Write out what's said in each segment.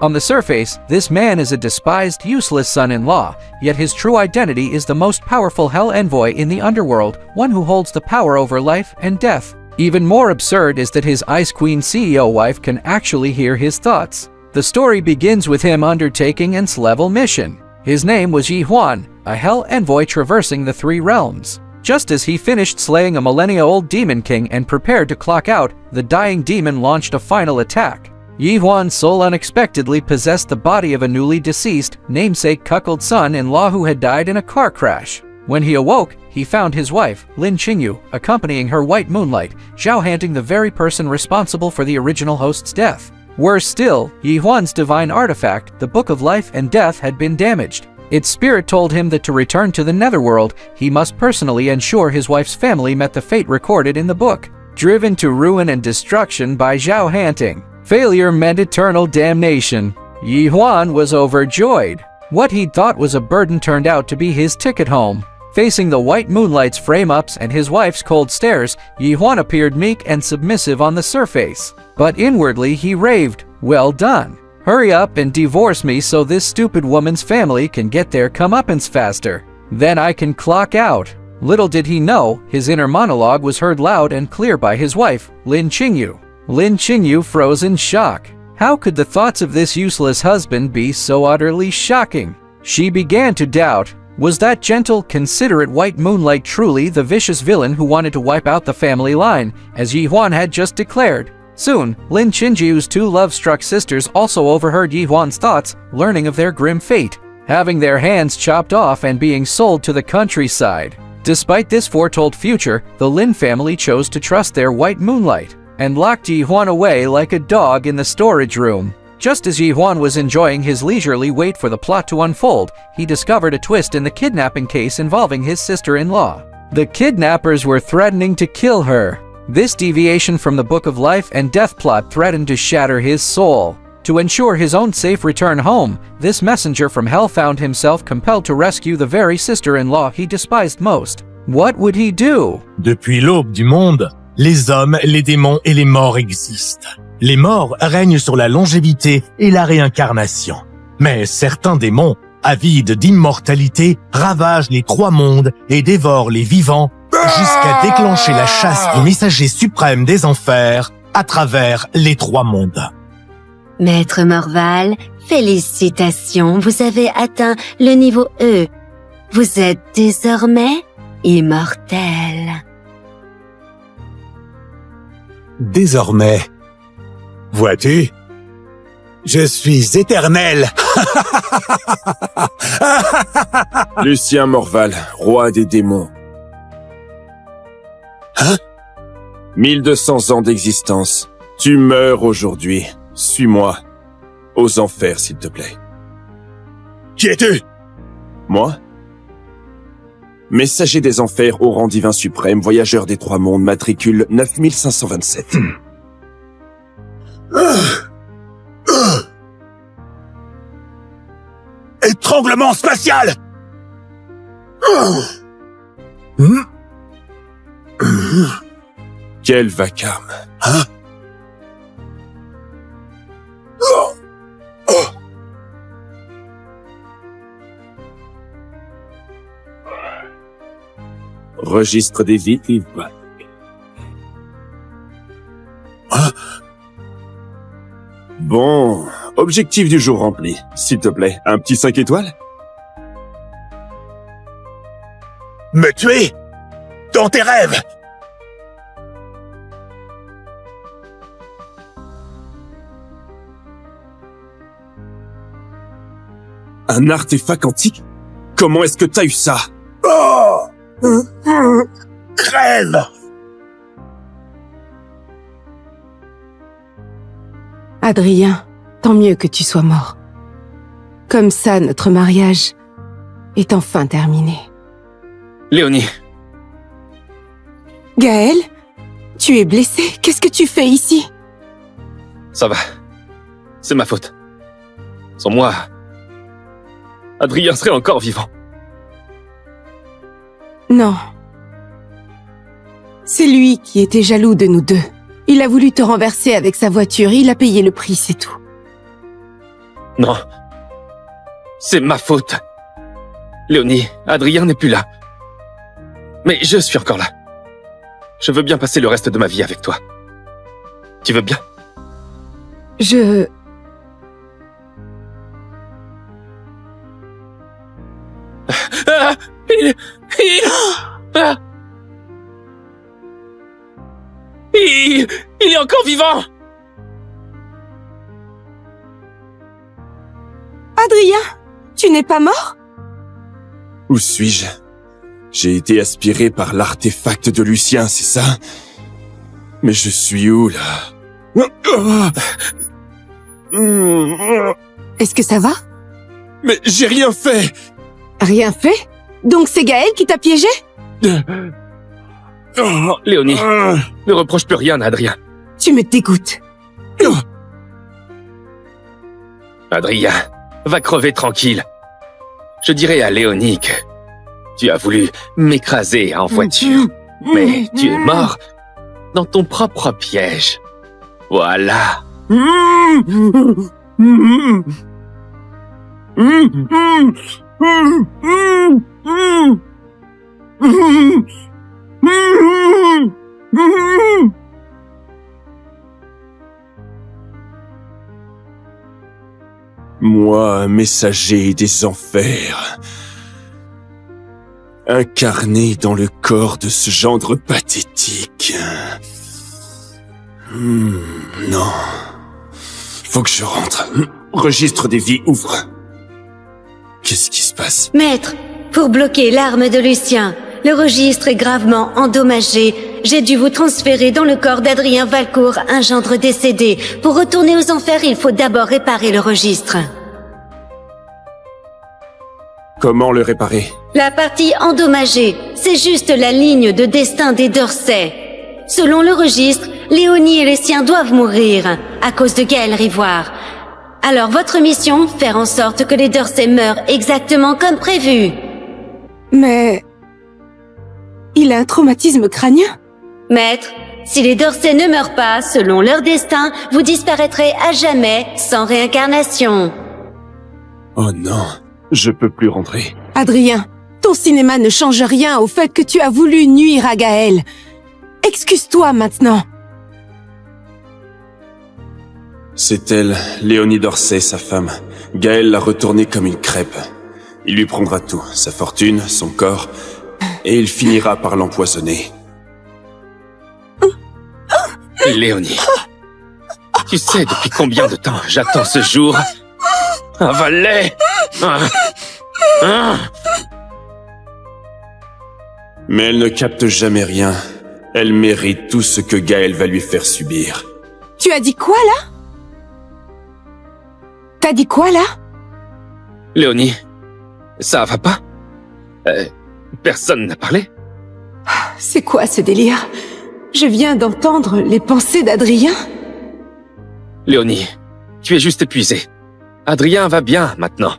On the surface, this man is a despised, useless son-in-law, yet his true identity is the most powerful Hell Envoy in the underworld, one who holds the power over life and death. Even more absurd is that his Ice Queen CEO wife can actually hear his thoughts. The story begins with him undertaking an S-level mission. His name was Yi Huan, a Hell Envoy traversing the three realms. Just as he finished slaying a millennia-old Demon King and prepared to clock out, the dying demon launched a final attack. Yi Huan's soul unexpectedly possessed the body of a newly deceased, namesake cuckold son-in-law who had died in a car crash. When he awoke, he found his wife, Lin Qingyu, accompanying her white moonlight, Zhao Hanting the very person responsible for the original host's death. Worse still, Yi Huan's divine artifact, the Book of Life and Death, had been damaged. Its spirit told him that to return to the Netherworld, he must personally ensure his wife's family met the fate recorded in the book. Driven to ruin and destruction by Zhao Hanting, failure meant eternal damnation. Yi Huan was overjoyed. What he'd thought was a burden turned out to be his ticket home. Facing the white moonlight's frame-ups and his wife's cold stares, Yi Huan appeared meek and submissive on the surface. But inwardly he raved, "Well done. Hurry up and divorce me so this stupid woman's family can get their comeuppance faster. Then I can clock out." Little did he know, his inner monologue was heard loud and clear by his wife, Lin Qingyu. Lin Qingyu froze in shock. How could the thoughts of this useless husband be so utterly shocking? She began to doubt. Was that gentle, considerate white moonlight truly the vicious villain who wanted to wipe out the family line, as Yi Huan had just declared? Soon, Lin Qingyu's two love-struck sisters also overheard Yi Huan's thoughts, learning of their grim fate, having their hands chopped off and being sold to the countryside. Despite this foretold future, the Lin family chose to trust their white moonlight, and locked Yi Huan away like a dog in the storage room. Just as Yi Huan was enjoying his leisurely wait for the plot to unfold, he discovered a twist in the kidnapping case involving his sister-in-law. The kidnappers were threatening to kill her. This deviation from the Book of Life and Death plot threatened to shatter his soul. To ensure his own safe return home, this messenger from hell found himself compelled to rescue the very sister-in-law he despised most. What would he do? Depuis l'aube du monde, les hommes, les démons et les morts existent. Les morts règnent sur la longévité et la réincarnation. Mais certains démons, avides d'immortalité, ravagent les trois mondes et dévorent les vivants jusqu'à déclencher la chasse du messager suprême des enfers à travers les trois mondes. Maître Morval, félicitations, vous avez atteint le niveau E. Vous êtes désormais immortel. Désormais, vois-tu, je suis éternel. Lucien Morval, roi des démons. Hein? 1200 ans d'existence. Tu meurs aujourd'hui. Suis-moi. Aux enfers, s'il te plaît. Qui es-tu? Moi? Messager des enfers au rang divin suprême, voyageur des trois mondes, matricule 9527. Étranglement spatial! Quel vacarme. Hein? Registre des vies. Bon, objectif du jour rempli. S'il te plaît, un petit 5 étoiles? Me tuer? Dans tes rêves? Un artefact antique? Comment est-ce que t'as eu ça? Oh! Crève! Adrien, tant mieux que tu sois mort. Comme ça, notre mariage est enfin terminé. Léonie. Gaël, tu es blessé. Qu'est-ce que tu fais ici? Ça va. C'est ma faute. Sans moi, Adrien serait encore vivant. Non. C'est lui qui était jaloux de nous deux. Il a voulu te renverser avec sa voiture, il a payé le prix, c'est tout. Non. C'est ma faute. Léonie, Adrien n'est plus là. Mais je suis encore là. Je veux bien passer le reste de ma vie avec toi. Tu veux bien? Ah, il est encore vivant! Adrien, tu n'es pas mort? Où suis-je? J'ai été aspiré par l'artefact de Lucien, c'est ça? Mais je suis où, là? Est-ce que ça va? Mais j'ai rien fait! Rien fait? Donc c'est Gaël qui t'a piégé? Léonie, ne reproche plus rien à Adrien. Tu me dégoûtes. Adrien, va crever tranquille. Je dirais à Léonie que tu as voulu m'écraser en voiture, mais tu es mort dans ton propre piège. Voilà. Moi, un messager des enfers, incarné dans le corps de ce gendre pathétique. Non. Faut que je rentre. Registre des vies, ouvre. Qu'est-ce qui se passe? Maître, pour bloquer l'arme de Lucien, le registre est gravement endommagé. J'ai dû vous transférer dans le corps d'Adrien Valcourt, un gendre décédé. Pour retourner aux enfers, il faut d'abord réparer le registre. Comment le réparer? La partie endommagée, c'est juste la ligne de destin des Dorsey. Selon le registre, Léonie et les siens doivent mourir à cause de Gaël Rivoire. Alors votre mission, faire en sorte que les Dorsey meurent exactement comme prévu. Mais... il a un traumatisme crânien? Maître, si les Dorsey ne meurent pas selon leur destin, vous disparaîtrez à jamais sans réincarnation. Oh non, je peux plus rentrer. Adrien, ton cinéma ne change rien au fait que tu as voulu nuire à Gaël. Excuse-toi maintenant. C'est elle, Léonie Dorsey, sa femme. Gaël l'a retournée comme une crêpe. Il lui prendra tout, sa fortune, son corps, et il finira par l'empoisonner. Léonie, tu sais depuis combien de temps j'attends ce jour? Avale! Mais elle ne capte jamais rien. Elle mérite tout ce que Gaël va lui faire subir. Tu as dit quoi, là? T'as dit quoi, là? Léonie, ça va pas? Personne n'a parlé? C'est quoi ce délire? Je viens d'entendre les pensées d'Adrien. Léonie, tu es juste épuisée. Adrien va bien maintenant.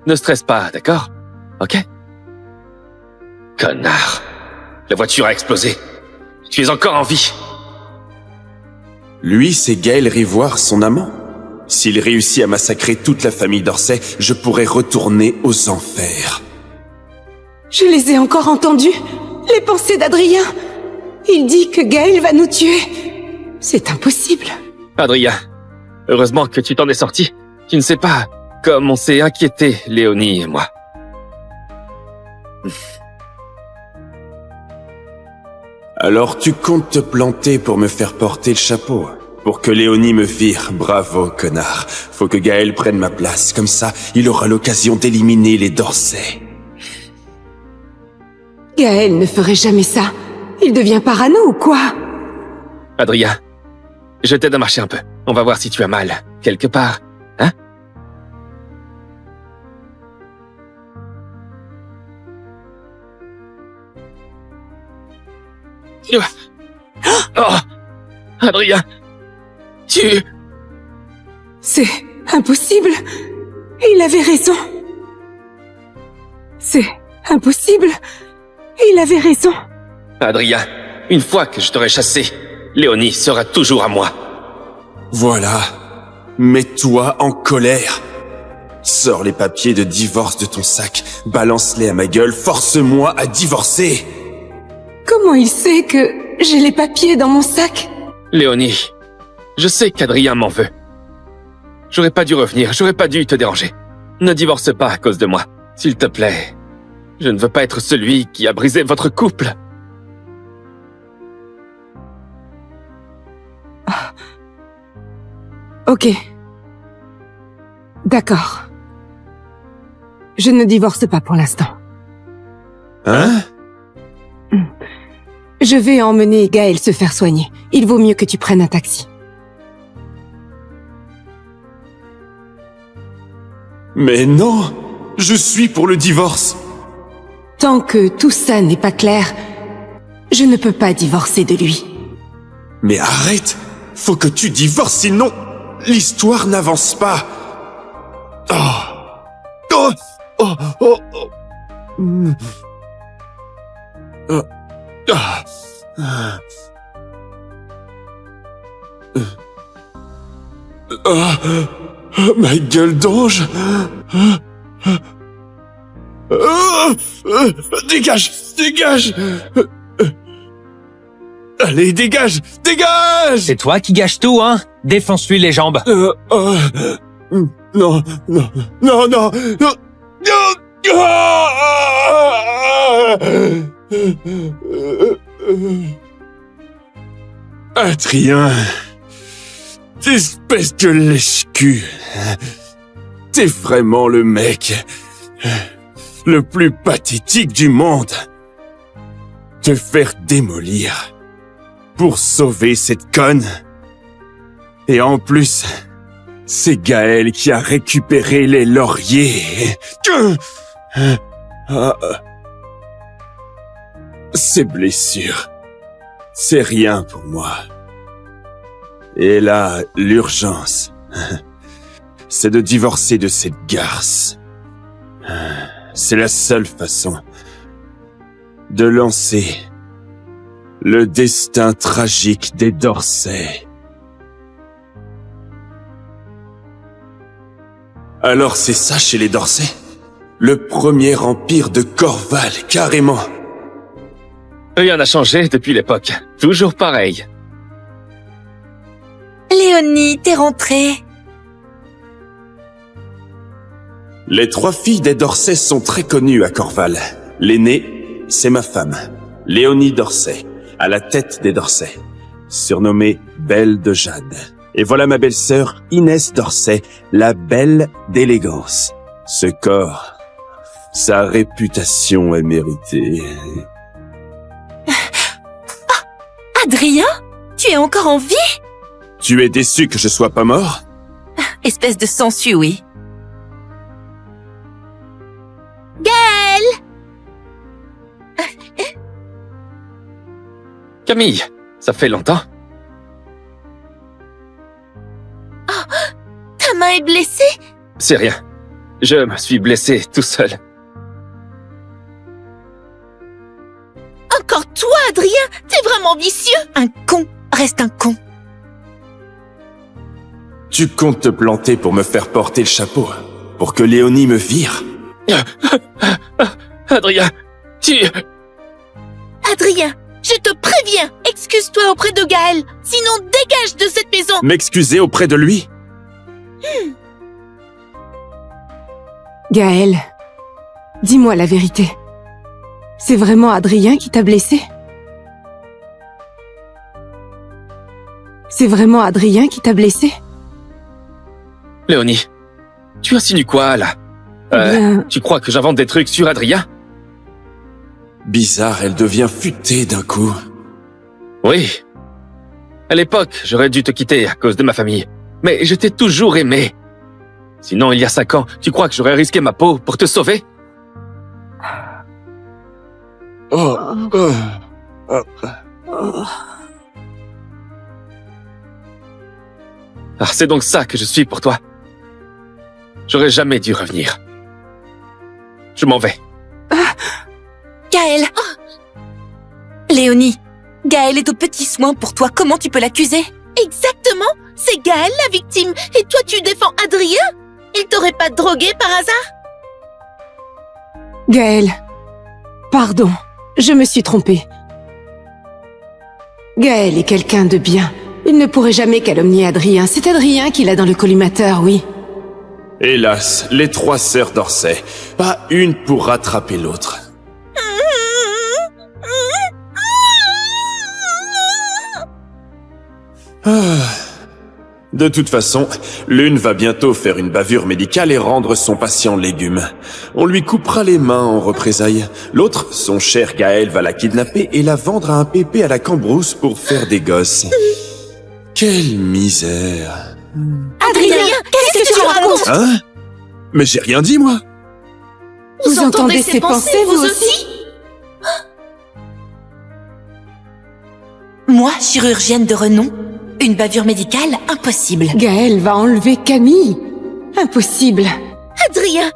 Ne stresse pas, d'accord? Ok? Connard. La voiture a explosé. Tu es encore en vie. Lui, c'est Gaël Rivoire, son amant. S'il réussit à massacrer toute la famille Dorsey, je pourrais retourner aux enfers. Je les ai encore entendues. Les pensées d'Adrien. Il dit que Gaël va nous tuer. C'est impossible. Adrien, heureusement que tu t'en es sorti. Tu ne sais pas comme on s'est inquiété, Léonie et moi. Alors tu comptes te planter pour me faire porter le chapeau? Pour que Léonie me vire, bravo, connard. Faut que Gaël prenne ma place, comme ça, il aura l'occasion d'éliminer les Dorsey. Gaël ne ferait jamais ça. Il devient parano ou quoi? Adrien, je t'aide à marcher un peu. On va voir si tu as mal, quelque part, hein? Oh, Adrien, tu... C'est impossible. Il avait raison. C'est impossible. Il avait raison. Adrien, une fois que je t'aurai chassé, Léonie sera toujours à moi. Voilà. Mets-toi en colère. Sors les papiers de divorce de ton sac, balance-les à ma gueule, force-moi à divorcer. Comment il sait que j'ai les papiers dans mon sac? Léonie, je sais qu'Adrien m'en veut. J'aurais pas dû revenir, j'aurais pas dû te déranger. Ne divorce pas à cause de moi, s'il te plaît. Je ne veux pas être celui qui a brisé votre couple. Ok. D'accord. Je ne divorce pas pour l'instant. Hein? Je vais emmener Gaël se faire soigner. Il vaut mieux que tu prennes un taxi. Mais non, je suis pour le divorce. Tant que tout ça n'est pas clair, je ne peux pas divorcer de lui. Mais arrête, faut que tu divorces, sinon l'histoire n'avance pas. Oh. Oh. Oh. Oh. Oh. Mm. Ah. Ah. Ah. Ma gueule d'ange. Dégage, dégage. Allez, dégage, dégage. C'est toi qui gâches tout, hein? Défonce-lui les jambes. Non, non, non, non, non, Adrien, espèce de lèche-cul, t'es vraiment le mec le plus pathétique du monde. Te faire démolir pour sauver cette conne. Et en plus, c'est Gaël qui a récupéré les lauriers. Ces blessures, c'est rien pour moi. Et là, l'urgence, c'est de divorcer de cette garce. C'est la seule façon de lancer le destin tragique des Dorsey. Alors c'est ça chez les Dorsey? Le premier empire de Corval, carrément. Rien n'a changé depuis l'époque. Toujours pareil. Léonie, t'es rentrée. Les 3 filles des Dorsey sont très connues à Corval. L'aînée, c'est ma femme, Léonie Dorsey, à la tête des Dorsey, surnommée Belle de Jade. Et voilà ma belle-sœur Inès Dorsey, la belle d'élégance. Ce corps, sa réputation est méritée. Adrien? Tu es encore en vie? Tu es déçu que je sois pas mort? Espèce de sensu, oui. Gaël! Camille, ça fait longtemps? Oh, ta main est blessée? C'est rien. Je me suis blessé tout seul. Encore toi, Adrien? T'es vraiment vicieux! Un con reste un con. Tu comptes te planter pour me faire porter le chapeau, pour que Léonie me vire? Adrien, Adrien, je te préviens, excuse-toi auprès de Gaël, sinon dégage de cette maison. M'excuser auprès de lui? Gaël, dis-moi la vérité. C'est vraiment Adrien qui t'a blessé? C'est vraiment Adrien qui t'a blessé? Léonie, tu insinues quoi, là? Bien... Tu crois que j'invente des trucs sur Adrien? Bizarre, elle devient futée d'un coup. Oui. À l'époque, j'aurais dû te quitter à cause de ma famille. Mais je t'ai toujours aimé. Sinon, il y a 5 ans, tu crois que j'aurais risqué ma peau pour te sauver? Ah, c'est donc ça que je suis pour toi. J'aurais jamais dû revenir. Je m'en vais. Gaël! Léonie, Gaël est aux petits soins pour toi, comment tu peux l'accuser? Exactement! C'est Gaël la victime, et toi tu défends Adrien? Il t'aurait pas drogué par hasard? Gaël, pardon, je me suis trompée. Gaël est quelqu'un de bien. Il ne pourrait jamais calomnier Adrien. C'est Adrien qui l'a dans le collimateur, oui. Hélas, les 3 sœurs d'Orsay. Pas une pour rattraper l'autre. De toute façon, l'une va bientôt faire une bavure médicale et rendre son patient légume. On lui coupera les mains en représailles. L'autre, son cher Gaël, va la kidnapper et la vendre à un pépé à la Cambrousse pour faire des gosses. Quelle misère. Adrien, qu'est-ce que tu racontes? Hein? Mais j'ai rien dit, moi. Vous entendez ses pensées, vous aussi? Moi, chirurgienne de renom, une bavure médicale, impossible. Gaël va enlever Camille. Impossible. Adrien,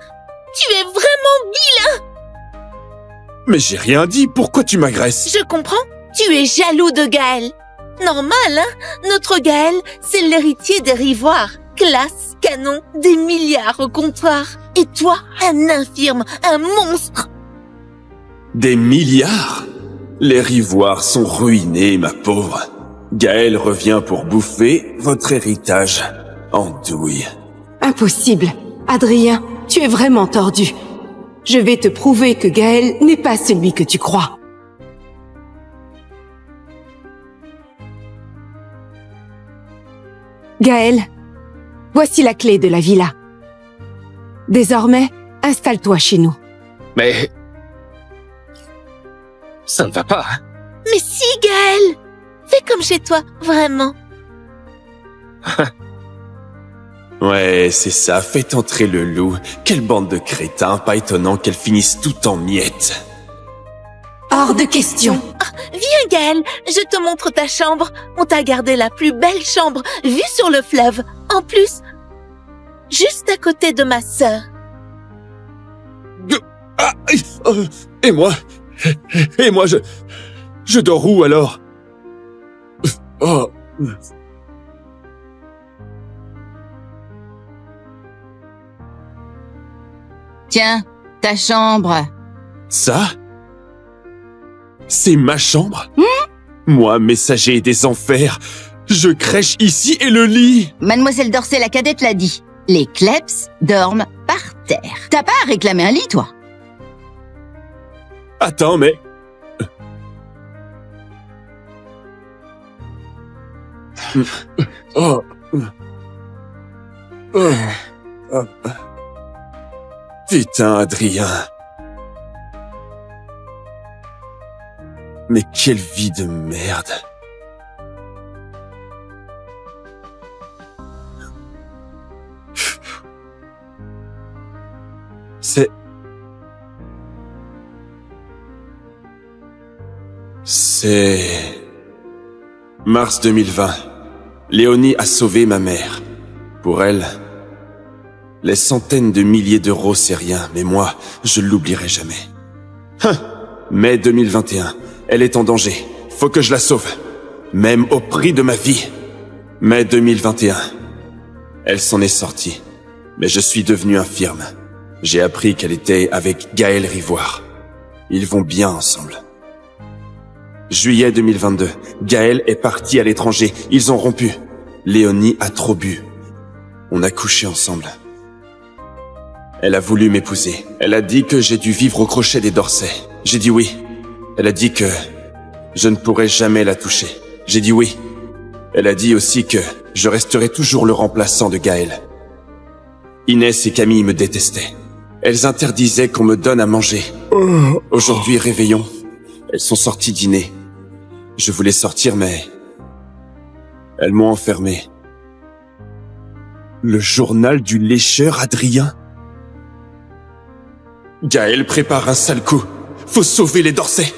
tu es vraiment vilain. Mais j'ai rien dit, pourquoi tu m'agresses? Je comprends, tu es jaloux de Gaël. Normal, hein? Notre Gaël, c'est l'héritier des Rivoires. Classe, canon, des milliards au comptoir. Et toi, un infirme, un monstre. Des milliards? Les Rivoires sont ruinés, ma pauvre. Gaël revient pour bouffer votre héritage en douille. Impossible. Adrien, tu es vraiment tordu. Je vais te prouver que Gaël n'est pas celui que tu crois. Gaël, voici la clé de la villa. Désormais, installe-toi chez nous. Mais... ça ne va pas, hein? Mais si, Gaël! Fais comme chez toi, vraiment. Ouais, c'est ça, faites entrer le loup. Quelle bande de crétins, pas étonnant qu'elles finissent tout en miettes. Hors de question. Viens, Gaël, je te montre ta chambre. On t'a gardé la plus belle chambre, vue sur le fleuve. En plus, juste à côté de ma sœur. Ah, et moi? Et moi, je dors où alors? Oh. Tiens, ta chambre. Ça? C'est ma chambre? Moi, messager des enfers, je crèche ici et le lit. Mademoiselle Dorsay la cadette l'a dit. Les kleps dorment par terre. T'as pas à réclamer un lit, toi? Attends, mais... Oh. Oh. Oh. Putain, Adrien. Mais quelle vie de merde. C'est... mars 2020. Léonie a sauvé ma mère. Pour elle, les centaines de milliers d'euros, c'est rien, mais moi, je l'oublierai jamais. Mai 2021. Elle est en danger. Faut que je la sauve. Même au prix de ma vie. Mai 2021. Elle s'en est sortie. Mais je suis devenu infirme. J'ai appris qu'elle était avec Gaël Rivoire. Ils vont bien ensemble. Juillet 2022. Gaël est parti à l'étranger. Ils ont rompu. Léonie a trop bu. On a couché ensemble. Elle a voulu m'épouser. Elle a dit que j'ai dû vivre au crochet des Dorsay. J'ai dit oui. Elle a dit que je ne pourrais jamais la toucher. J'ai dit oui. Elle a dit aussi que je resterai toujours le remplaçant de Gaël. Inès et Camille me détestaient. Elles interdisaient qu'on me donne à manger. Aujourd'hui, réveillon. Elles sont sorties dîner. Je voulais sortir, mais... elles m'ont enfermé. Le journal du lécheur Adrien. Gaël prépare un sale coup. Faut sauver les Dorsay.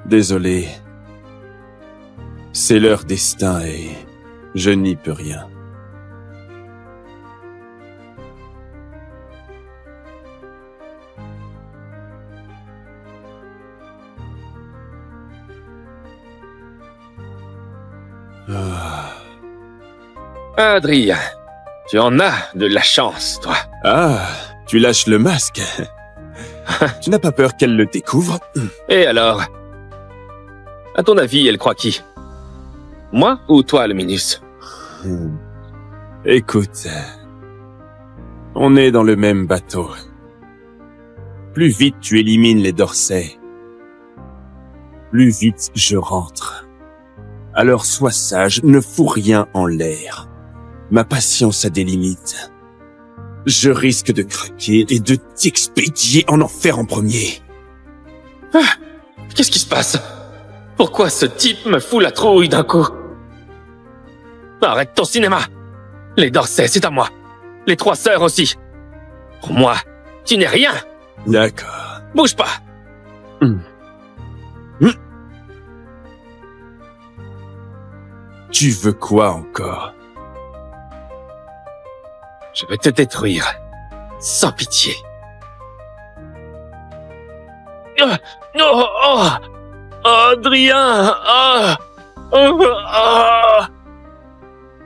Désolé. C'est leur destin et je n'y peux rien. Adrien, tu en as de la chance, toi. Ah, tu lâches le masque. Tu n'as pas peur qu'elle le découvre? Et alors? À ton avis, elle croit qui? Moi ou toi, Luminus? Écoute, on est dans le même bateau. Plus vite tu élimines les Dorsey, plus vite je rentre. Alors sois sage, ne fous rien en l'air. Ma patience a des limites. Je risque de craquer et de t'expédier en enfer en premier. Ah, qu'est-ce qui se passe? Pourquoi ce type me fout la trouille d'un coup? Arrête ton cinéma! Les Dorsey, c'est à moi. Les 3 sœurs aussi. Pour moi, tu n'es rien. D'accord. Bouge pas. Tu veux quoi encore? Je vais te détruire. Sans pitié. Oh, oh, Adrien!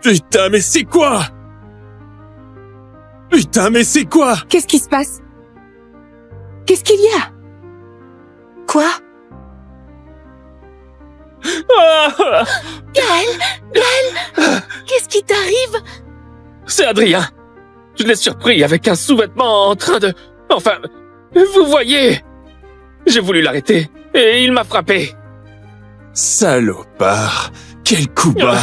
Putain, mais c'est quoi? Putain, mais c'est quoi? Qu'est-ce qui se passe? Qu'est-ce qu'il y a? Quoi? Gaël, qu'est-ce qui t'arrive? C'est Adrien. Je l'ai surpris avec un sous-vêtement en train de... Enfin, vous voyez. J'ai voulu l'arrêter et il m'a frappé. Salopard. Quel coup bas.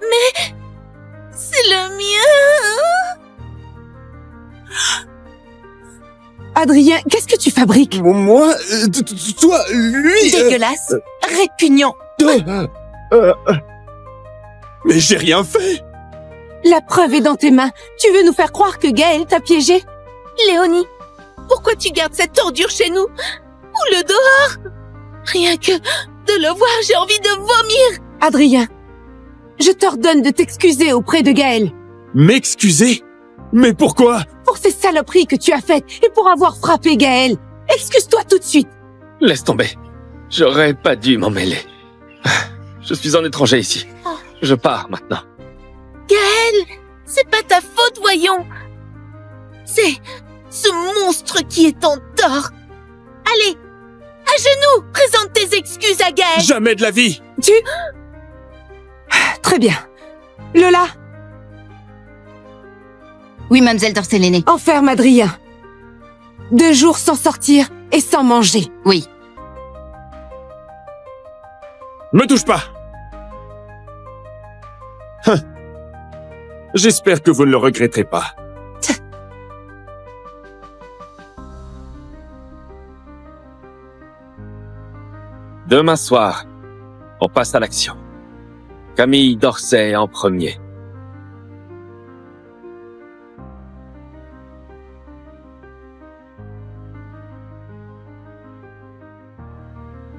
Mais c'est le mien. Adrien, qu'est-ce que tu fabriques? Moi? Toi? Lui? Dégueulasse, répugnant. Mais j'ai rien fait. La preuve est dans tes mains. Tu veux nous faire croire que Gaël t'a piégé? Léonie, pourquoi tu gardes cette ordure chez nous? Ou le dehors? Rien que de le voir, j'ai envie de vomir. Adrien, je t'ordonne de t'excuser auprès de Gaël. M'excuser? Mais pourquoi? Pour ces saloperies que tu as faites et pour avoir frappé Gaël. Excuse-toi tout de suite. Laisse tomber. J'aurais pas dû m'en mêler. Je suis un étranger ici. Je pars maintenant. Gaël, c'est pas ta faute, voyons. C'est ce monstre qui est en tort. Allez, à genoux, présente tes excuses à Gaël. Jamais de la vie. Très bien. Lola, Oui, mademoiselle Dorsey l'aînée. enferme Adrien. 2 jours sans sortir et sans manger. Oui. Me touche pas. J'espère que vous ne le regretterez pas. Demain soir, on passe à l'action. Camille Dorsey en premier.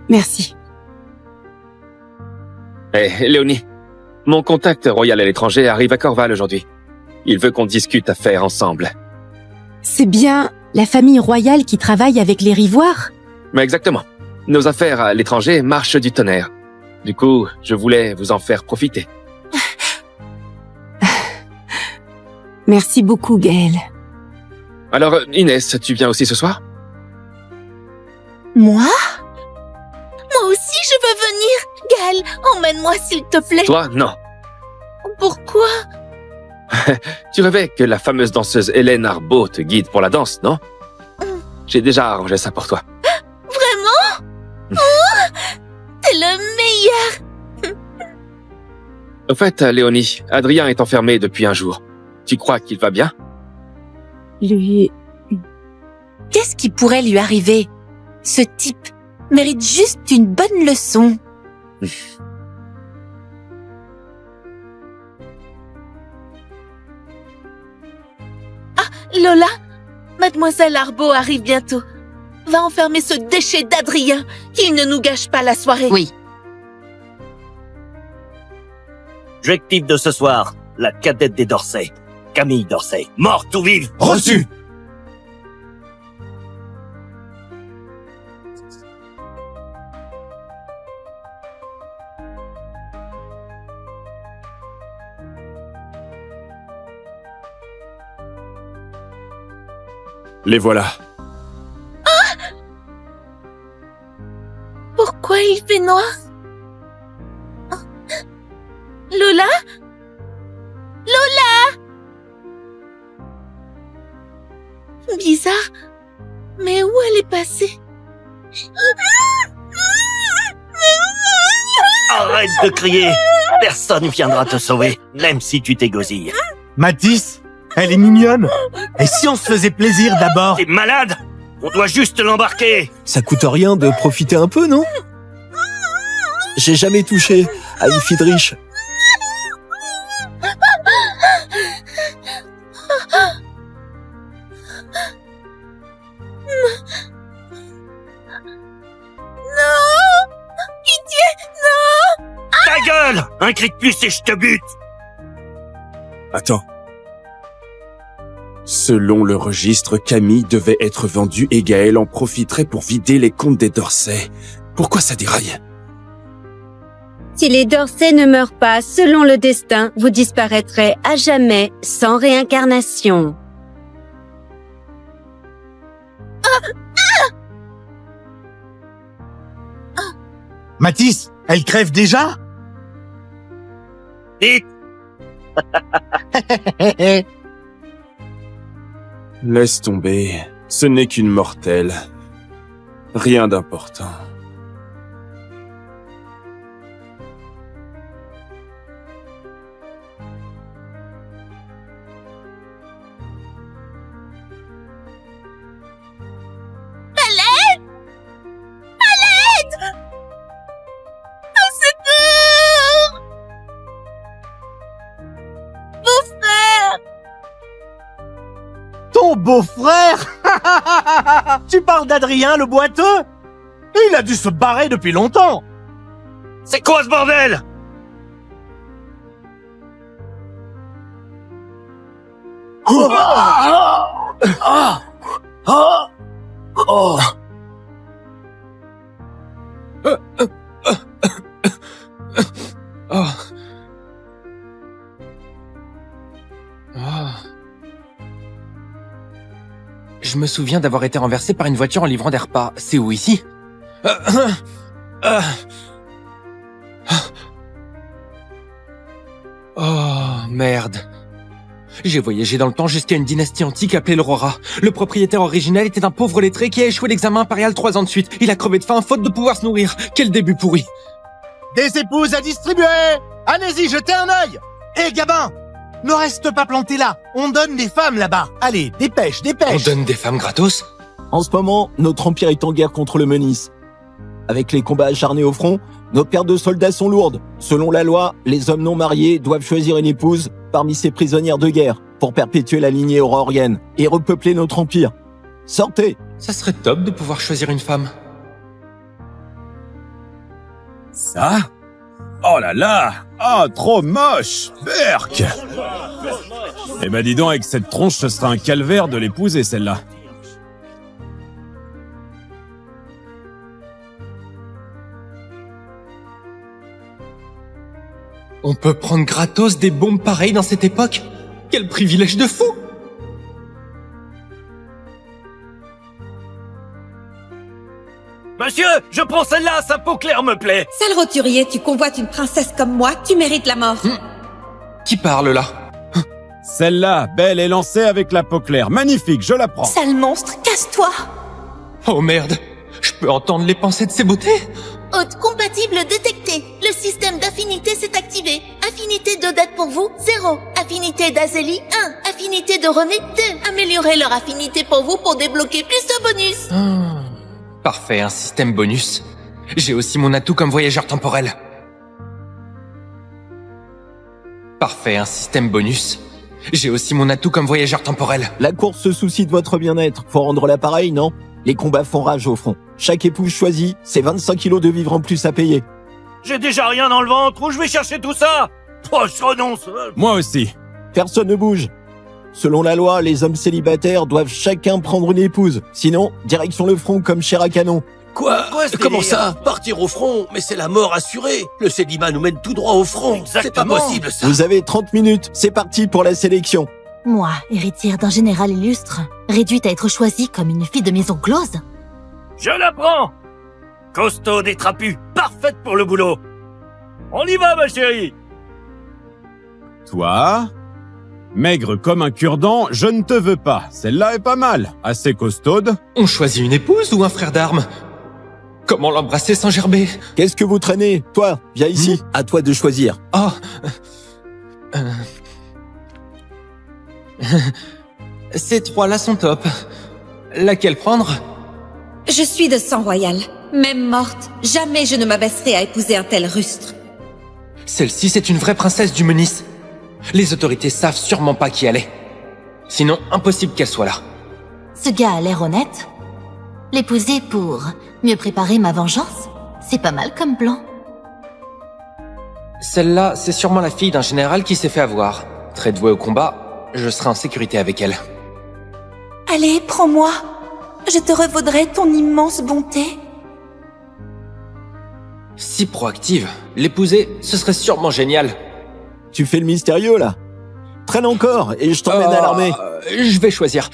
Merci. Eh, Léonie, mon contact royal à l'étranger arrive à Corval aujourd'hui. Il veut qu'on discute affaires ensemble. C'est bien la famille royale qui travaille avec les Rivoires? Mais exactement. Nos affaires à l'étranger marchent du tonnerre. Du coup, je voulais vous en faire profiter. Merci beaucoup, Gaël. Alors, Inès, tu viens aussi ce soir? Moi? Moi aussi, je veux venir. Gaël, emmène-moi s'il te plaît. Toi, non. Pourquoi? Tu rêvais que la fameuse danseuse Hélène Arbeau te guide pour la danse, non? J'ai déjà arrangé ça pour toi. Vraiment? Oh, t'es le meilleur. Au fait, Léonie, Adrien est enfermé depuis un jour. Tu crois qu'il va bien? Lui... Qu'est-ce qui pourrait lui arriver? Ce type mérite juste une bonne leçon. Ah, Lola, mademoiselle Arbeau arrive bientôt. Va enfermer ce déchet d'Adrien, qu'il ne nous gâche pas la soirée. Oui. Objectif de ce soir, la cadette des Dorsey, Camille Dorsey, morte ou vive. Reçu. Les voilà. Pourquoi il fait noir? Lola? Lola? Bizarre. Mais où elle est passée? Arrête de crier. Personne viendra te sauver, même si tu t'égosilles. Mathis, elle est mignonne. Et si on se faisait plaisir d'abord? T'es malade? On doit juste l'embarquer. Ça coûte rien de profiter un peu, non? J'ai jamais touché à une fille de riche. Ta gueule! Un cri de plus et je te bute! Attends. Selon le registre, Camille devait être vendue et Gaël en profiterait pour vider les comptes des Dorsey. Pourquoi ça déraille? Si les Dorsey ne meurent pas selon le destin, vous disparaîtrez à jamais sans réincarnation. Mathis, elle crève déjà? Vite! Laisse tomber. Ce n'est qu'une mortelle. Rien d'important. Ton beau-frère? Tu parles d'Adrien, le boiteux? Il a dû se barrer depuis longtemps. C'est quoi ce bordel? Je me souviens d'avoir été renversé par une voiture en livrant des repas. C'est où ici? Oh, merde. J'ai voyagé dans le temps jusqu'à une dynastie antique appelée l'Aurora. Le propriétaire originel était un pauvre lettré qui a échoué l'examen impérial 3 ans de suite. Il a crevé de faim faute de pouvoir se nourrir. Quel début pourri. Des épouses à distribuer. Allez-y, jetez un œil. Hé, Gabin, ne reste pas planté là. On donne des femmes là-bas. Allez, dépêche, On dépêche. donne des femmes gratos? En ce moment, notre empire est en guerre contre le Menis. Avec les combats acharnés au front, nos pertes de soldats sont lourdes. Selon la loi, les hommes non mariés doivent choisir une épouse parmi ces prisonnières de guerre pour perpétuer la lignée aurorienne et repeupler notre empire. Sortez! Ça serait top de pouvoir choisir une femme. Ça? Oh là là! Ah, trop moche! Berk! Eh ben dis donc, avec cette tronche, ce sera un calvaire de l'épouser, celle-là. On peut prendre gratos des bombes pareilles dans cette époque? Quel privilège de fou! Monsieur, je prends celle-là, sa peau claire me plaît. Sale roturier, tu convoites une princesse comme moi, tu mérites la mort. Qui parle là? Celle-là, belle et lancée avec la peau claire. Magnifique, je la prends. Sale monstre, casse-toi. Oh merde! Je peux entendre les pensées de ces beautés? Hôte compatible détecté. Le système d'affinité s'est activé. Affinité d'Odette pour vous, 0. Affinité d'Azélie, 1. Affinité de René, 2. Améliorez leur affinité pour vous pour débloquer plus de bonus. Parfait, un système bonus. J'ai aussi mon atout comme voyageur temporel. Parfait, un système bonus. J'ai aussi mon atout comme voyageur temporel. La course se soucie de votre bien-être. Faut rendre l'appareil, non? Les combats font rage au front. Chaque épouse choisie, c'est 25 kilos de vivres en plus à payer. J'ai déjà rien dans le ventre, où je vais chercher tout ça? Oh, je renonce. Moi aussi. Personne ne bouge. Selon la loi, les hommes célibataires doivent chacun prendre une épouse. Sinon, direction le front comme chair à canon. Quoi? Comment ça? Partir au front? Mais c'est la mort assurée. Le célibat nous mène tout droit au front. C'est pas possible, ça. Vous avez 30 minutes. C'est parti pour la sélection. Moi, héritière d'un général illustre, réduite à être choisie comme une fille de maison close? Je la prends! Costaud et trapue, parfaite pour le boulot! On y va, ma chérie! Toi, maigre comme un cure-dent, je ne te veux pas. Celle-là est pas mal, assez costaude. On choisit une épouse ou un frère d'armes? Comment l'embrasser sans gerber? Qu'est-ce que vous traînez? Toi, viens ici, à toi de choisir. Oh Ces trois-là sont top. Laquelle prendre? Je suis de sang royal. Même morte, jamais je ne m'abaisserai à épouser un tel rustre. Celle-ci, c'est une vraie princesse du Menis. Les autorités savent sûrement pas qui elle est. Sinon, impossible qu'elle soit là. Ce gars a l'air honnête. L'épouser pour mieux préparer ma vengeance? C'est pas mal comme plan. Celle-là, c'est sûrement la fille d'un général qui s'est fait avoir. Très douée au combat, je serai en sécurité avec elle. Allez, prends-moi. Je te revaudrai ton immense bonté. Si proactive, l'épouser, ce serait sûrement génial. Tu fais le mystérieux, là? Traîne encore, et je t'emmène à l'armée. Je vais choisir.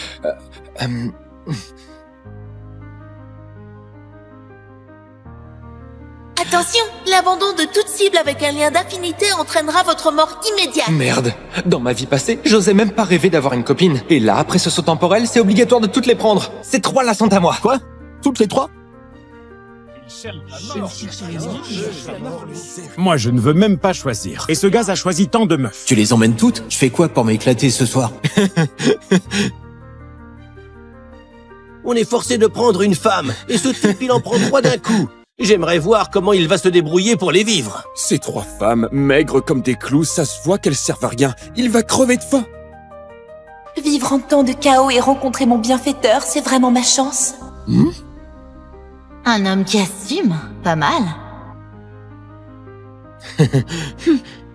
Attention, l'abandon de toute cible avec un lien d'affinité entraînera votre mort immédiate. Merde. Dans ma vie passée, j'osais même pas rêver d'avoir une copine. Et là, après ce saut temporel, c'est obligatoire de toutes les prendre. Ces trois-là sont à moi. Quoi? Toutes les trois? Moi, je ne veux même pas choisir. Et ce gars a choisi tant de meufs. Tu les emmènes toutes? Je fais quoi pour m'éclater ce soir? On est forcé de prendre une femme, et ce type il en prend 3 d'un coup. J'aimerais voir comment il va se débrouiller pour les vivre. Ces 3 femmes, maigres comme des clous, ça se voit qu'elles servent à rien. Il va crever de faim. Vivre en temps de chaos et rencontrer mon bienfaiteur, c'est vraiment ma chance. Un homme qui assume, pas mal.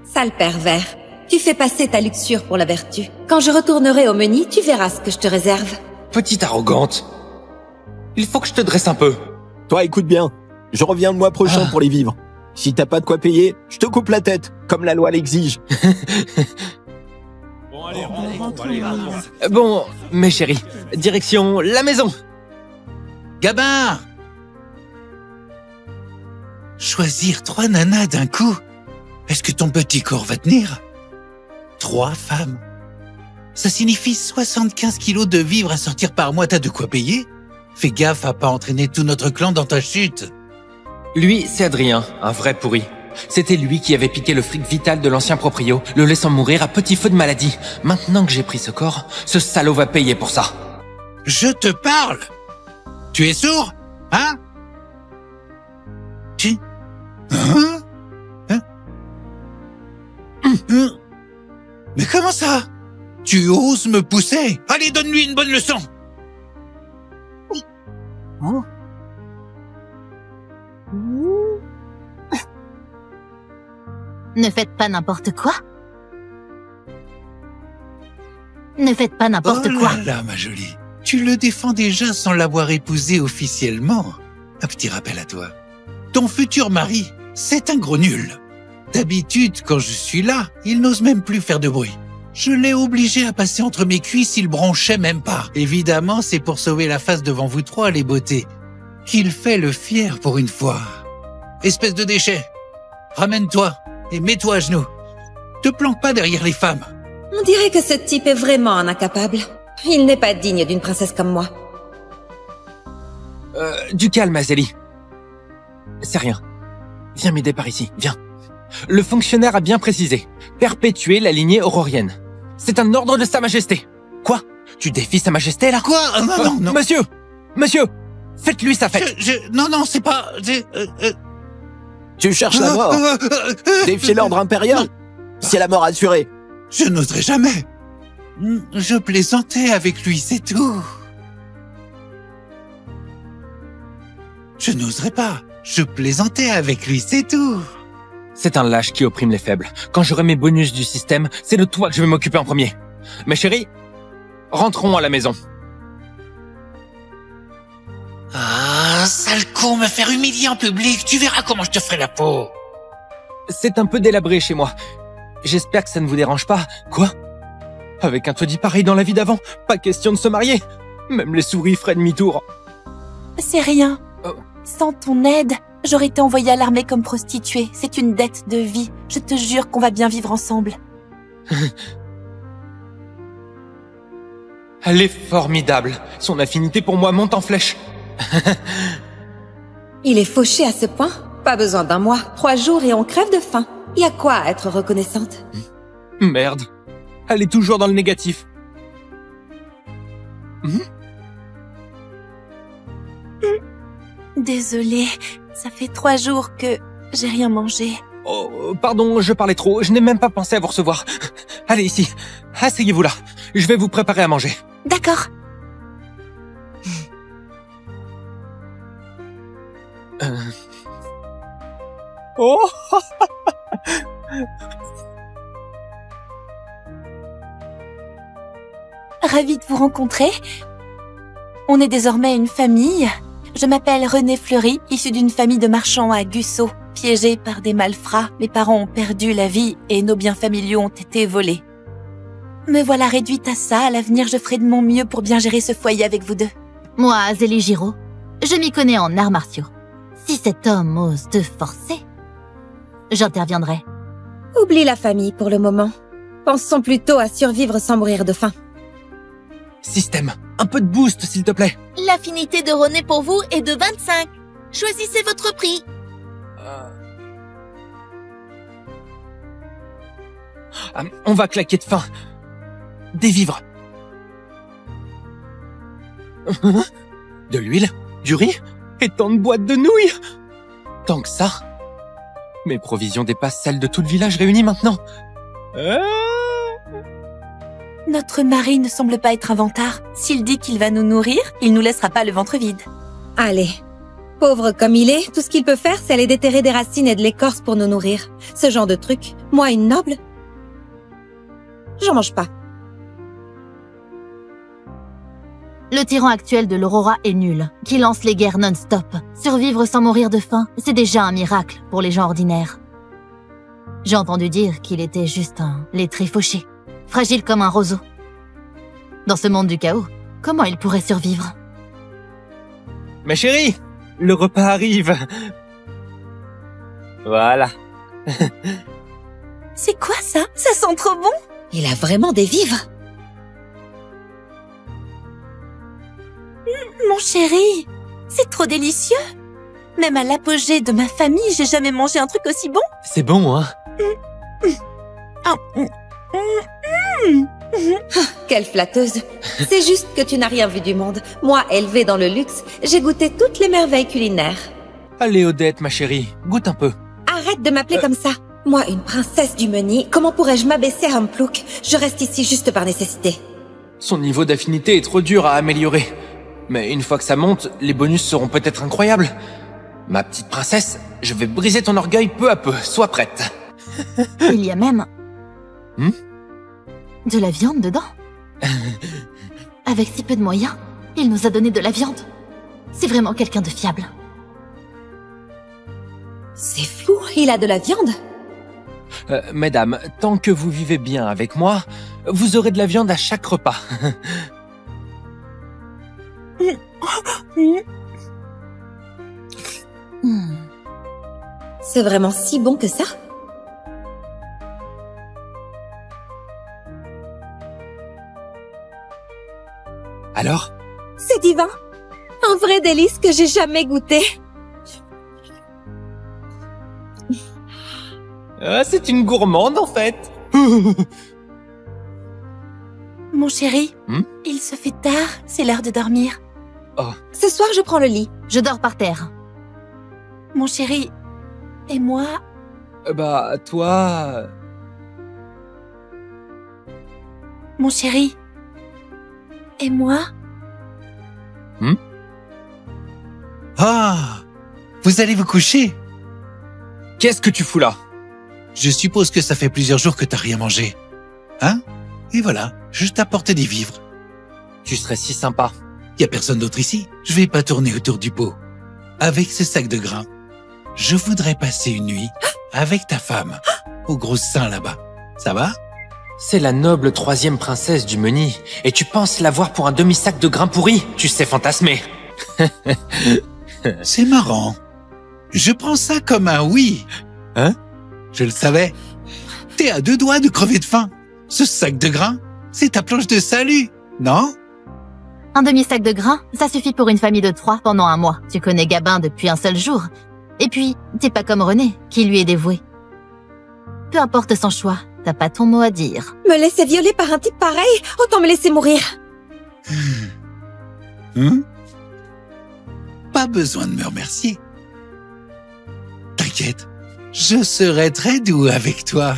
Sale pervers. Tu fais passer ta luxure pour la vertu. Quand je retournerai au Menis, tu verras ce que je te réserve. Petite arrogante. Il faut que je te dresse un peu. Toi, écoute bien. Je reviens le mois prochain pour les vivres. Si t'as pas de quoi payer, je te coupe la tête, comme la loi l'exige. Bon, mes chéris, direction la maison. Gabin! Choisir 3 nanas d'un coup? Est-ce que ton petit corps va tenir? 3 femmes? Ça signifie 75 kilos de vivres à sortir par mois, t'as de quoi payer? Fais gaffe à pas entraîner tout notre clan dans ta chute. Lui, c'est Adrien, un vrai pourri. C'était lui qui avait piqué le fric vital de l'ancien proprio, le laissant mourir à petit feu de maladie. Maintenant que j'ai pris ce corps, ce salaud va payer pour ça. Je te parle! Tu es sourd? Hein? Tu... Hein? Mais comment ça? Tu oses me pousser? Allez, donne-lui une bonne leçon! Ne faites pas n'importe quoi. Ne faites pas n'importe quoi. Oh là là, ma jolie. Tu le défends déjà sans l'avoir épousé officiellement. Un petit rappel à toi. Ton futur mari, c'est un gros nul. D'habitude, quand je suis là, il n'ose même plus faire de bruit. Je l'ai obligé à passer entre mes cuisses, il bronchait même pas. Évidemment, c'est pour sauver la face devant vous trois, les beautés, qu'il fait le fier pour une fois. Espèce de déchet. Ramène-toi et mets-toi à genoux. Te planque pas derrière les femmes. On dirait que ce type est vraiment un incapable. Il n'est pas digne d'une princesse comme moi. Du calme, Azélie. C'est rien. Viens m'aider par ici, viens. Le fonctionnaire a bien précisé. Perpétuer la lignée aurorienne. C'est un ordre de Sa Majesté. Quoi? Tu défies Sa Majesté, là? Quoi? Non, non. Monsieur! Monsieur! Faites-lui sa fête! Non, c'est pas... Tu cherches la mort? Défier l'ordre impérial? C'est la mort assurée. Je n'oserais jamais. Je plaisantais avec lui, c'est tout. Je n'oserais pas. Je plaisantais avec lui, c'est tout. C'est un lâche qui opprime les faibles. Quand j'aurai mes bonus du système, c'est de toi que je vais m'occuper en premier. Mes chéris, rentrons à la maison. Ah, sale con, me faire humilier en public. Tu verras comment je te ferai la peau. C'est un peu délabré chez moi. J'espère que ça ne vous dérange pas. Quoi? Avec un taudis pareil dans la vie d'avant, pas question de se marier. Même les souris feraient demi-tour. C'est rien. Sans ton aide, j'aurais été envoyée à l'armée comme prostituée. C'est une dette de vie. Je te jure qu'on va bien vivre ensemble. Elle est formidable. Son affinité pour moi monte en flèche. Il est fauché à ce point? Pas besoin d'un mois, 3 jours et on crève de faim. Y a quoi à être reconnaissante? Merde. Elle est toujours dans le négatif. Désolée, ça fait 3 jours que j'ai rien mangé. Oh, pardon, je parlais trop. Je n'ai même pas pensé à vous recevoir. Allez, ici. Asseyez-vous là. Je vais vous préparer à manger. D'accord. Oh. Ravie de vous rencontrer. On est désormais une famille. Je m'appelle Renée Fleury, issue d'une famille de marchands à Gusso. Piégés par des malfrats, mes parents ont perdu la vie et nos biens familiaux ont été volés. Me voilà réduite à ça. À l'avenir, je ferai de mon mieux pour bien gérer ce foyer avec vous deux. Moi, Zélie Giraud, je m'y connais en arts martiaux. Si cet homme ose te forcer, j'interviendrai. Oublie la famille pour le moment. Pensons plutôt à survivre sans mourir de faim. Système, un peu de boost, s'il te plaît. L'affinité de Renée pour vous est de 25. Choisissez votre prix. On va claquer de faim. Des vivres. De l'huile, du riz et tant de boîtes de nouilles. Tant que ça. Mes provisions dépassent celles de tout le village réuni maintenant. Notre mari ne semble pas être un vantard. S'il dit qu'il va nous nourrir, il nous laissera pas le ventre vide. Allez. Pauvre comme il est, tout ce qu'il peut faire, c'est aller déterrer des racines et de l'écorce pour nous nourrir. Ce genre de truc, moi, une noble, j'en mange pas. Le tyran actuel de l'Aurora est nul, qui lance les guerres non-stop. Survivre sans mourir de faim, c'est déjà un miracle pour les gens ordinaires. J'ai entendu dire qu'il était juste un lettré fauché, fragile comme un roseau. Dans ce monde du chaos, comment il pourrait survivre? Ma chérie, le repas arrive. Voilà. C'est quoi ça? Ça sent trop bon. Il a vraiment des vivres. Mon chéri, c'est trop délicieux. Même à l'apogée de ma famille, j'ai jamais mangé un truc aussi bon. C'est bon, hein? Quelle flatteuse. C'est juste que tu n'as rien vu du monde. Moi, élevée dans le luxe, j'ai goûté toutes les merveilles culinaires. Allez, Odette, ma chérie, goûte un peu. Arrête de m'appeler comme ça. Moi, une princesse du Meni, comment pourrais-je m'abaisser à un plouc? Je reste ici juste par nécessité. Son niveau d'affinité est trop dur à améliorer. Mais une fois que ça monte, les bonus seront peut-être incroyables. Ma petite princesse, je vais briser ton orgueil peu à peu. Sois prête. Il y a même... de la viande dedans. Avec si peu de moyens, il nous a donné de la viande. C'est vraiment quelqu'un de fiable. C'est fou, il a de la viande. Mesdames, tant que vous vivez bien avec moi, vous aurez de la viande à chaque repas. C'est vraiment si bon que ça? Alors? C'est divin. Un vrai délice que j'ai jamais goûté. C'est une gourmande, en fait. Mon chéri, il se fait tard, c'est l'heure de dormir. Oh. Ce soir, je prends le lit. Je dors par terre. Mon chéri, et moi? Bah, toi... Mon chéri, et moi? Ah! Vous allez vous coucher? Qu'est-ce que tu fous là? Je suppose que ça fait plusieurs jours que t'as rien mangé. Hein? Et voilà, je t'apporte des vivres. Tu serais si sympa. Y a personne d'autre ici. Je vais pas tourner autour du pot. Avec ce sac de grains, je voudrais passer une nuit avec ta femme, au gros sein là-bas. Ça va? C'est la noble 3e princesse du Meni, et tu penses l'avoir pour un demi-sac de grains pourris? Tu sais fantasmer. C'est marrant. Je prends ça comme un oui. Hein? Je le savais. T'es à 2 doigts de crever de faim. Ce sac de grains, c'est ta planche de salut, non? Un demi-sac de grains, ça suffit pour une famille de 3 pendant un mois. Tu connais Gabin depuis un seul jour. Et puis, t'es pas comme René, qui lui est dévoué. Peu importe son choix, t'as pas ton mot à dire. Me laisser violer par un type pareil, autant me laisser mourir. Pas besoin de me remercier. T'inquiète, je serai très doux avec toi.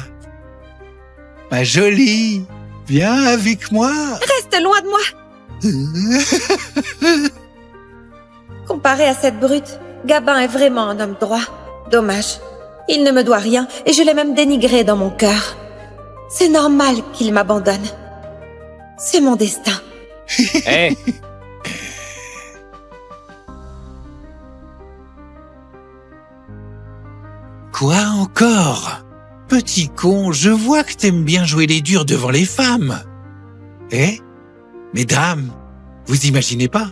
Ma jolie, viens avec moi. Reste loin de moi. Comparé à cette brute, Gabin est vraiment un homme droit. Dommage. Il ne me doit rien et je l'ai même dénigré dans mon cœur. C'est normal qu'il m'abandonne. C'est mon destin. Hé, Quoi encore? Petit con, je vois que t'aimes bien jouer les durs devant les femmes. Eh? Mesdames, vous imaginez pas?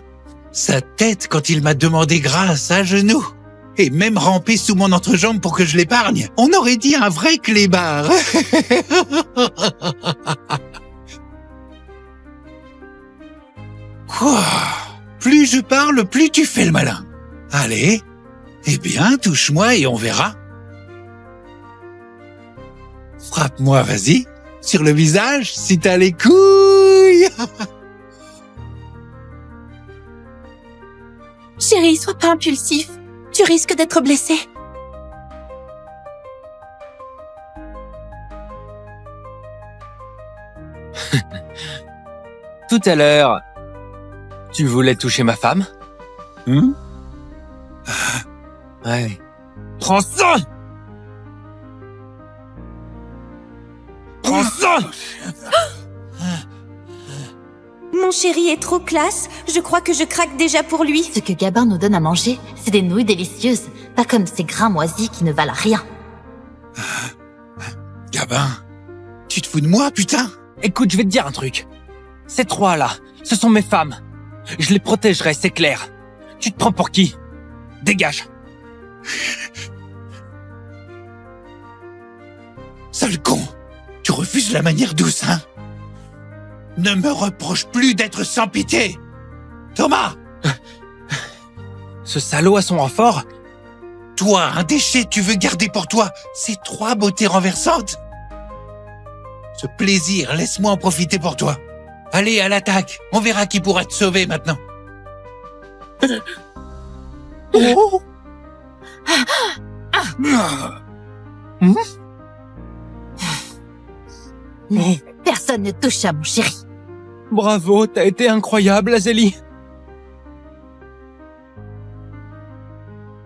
Sa tête quand il m'a demandé grâce à genoux. Et même ramper sous mon entrejambe pour que je l'épargne. On aurait dit un vrai clébard. Quoi? Plus je parle, plus tu fais le malin. Allez, eh bien, touche-moi et on verra. Frappe-moi, vas-y, sur le visage, si t'as les couilles. Chérie, sois pas impulsif. Tu risques d'être blessé. Tout à l'heure, tu voulais toucher ma femme? Ouais. Prends ça! Prends ça! Mon chéri est trop classe. Je crois que je craque déjà pour lui. Ce que Gabin nous donne à manger, c'est des nouilles délicieuses, pas comme ces grains moisis qui ne valent rien. Gabin, tu te fous de moi, putain? Écoute, je vais te dire un truc. Ces 3-là, ce sont mes femmes. Je les protégerai, c'est clair. Tu te prends pour qui? Dégage. Sale con, tu refuses la manière douce, hein? Ne me reproche plus d'être sans pitié. Thomas! Ce salaud a son renfort? Toi, un déchet tu veux garder pour toi, ces 3 beautés renversantes? Ce plaisir, laisse-moi en profiter pour toi. Allez, à l'attaque, on verra qui pourra te sauver maintenant. Oh. Mais personne ne touche à mon chéri. Bravo, t'as été incroyable, Azélie.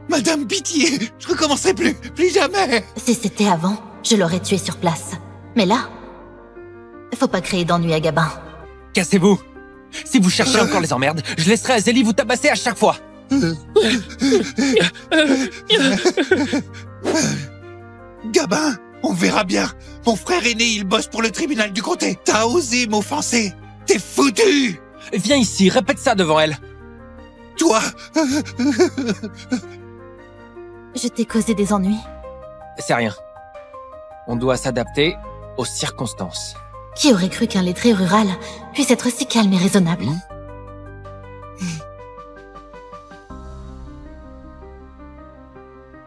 Madame, pitié, je recommencerai plus jamais. Si c'était avant, je l'aurais tué sur place. Mais là, faut pas créer d'ennui à Gabin. Cassez-vous. Si vous cherchez encore les emmerdes, je laisserai Azélie vous tabasser à chaque fois. Gabin, on verra bien. Mon frère aîné, il bosse pour le tribunal du comté. T'as osé m'offenser. T'es foutu. Viens ici, répète ça devant elle. Toi. Je t'ai causé des ennuis. C'est rien. On doit s'adapter aux circonstances. Qui aurait cru qu'un lettré rural puisse être si calme et raisonnable?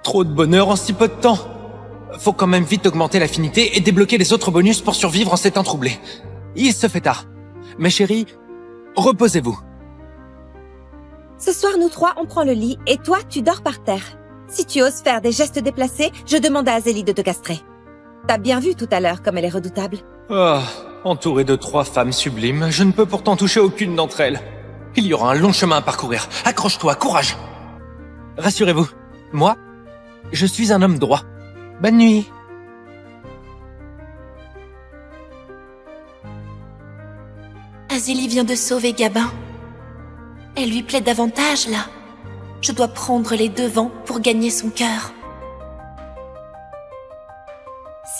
Trop de bonheur en si peu de temps. Faut quand même vite augmenter l'affinité et débloquer les autres bonus pour survivre en ces temps troublés. Il se fait tard. Mes chéris, reposez-vous. Ce soir, nous 3, on prend le lit et toi, tu dors par terre. Si tu oses faire des gestes déplacés, je demande à Azélie de te castrer. T'as bien vu tout à l'heure comme elle est redoutable. Ah, entouré de 3 femmes sublimes, je ne peux pourtant toucher aucune d'entre elles. Il y aura un long chemin à parcourir. Accroche-toi, courage. Rassurez-vous, moi, je suis un homme droit. Bonne nuit. Azélie vient de sauver Gabin. Elle lui plaît davantage, là. Je dois prendre les devants pour gagner son cœur.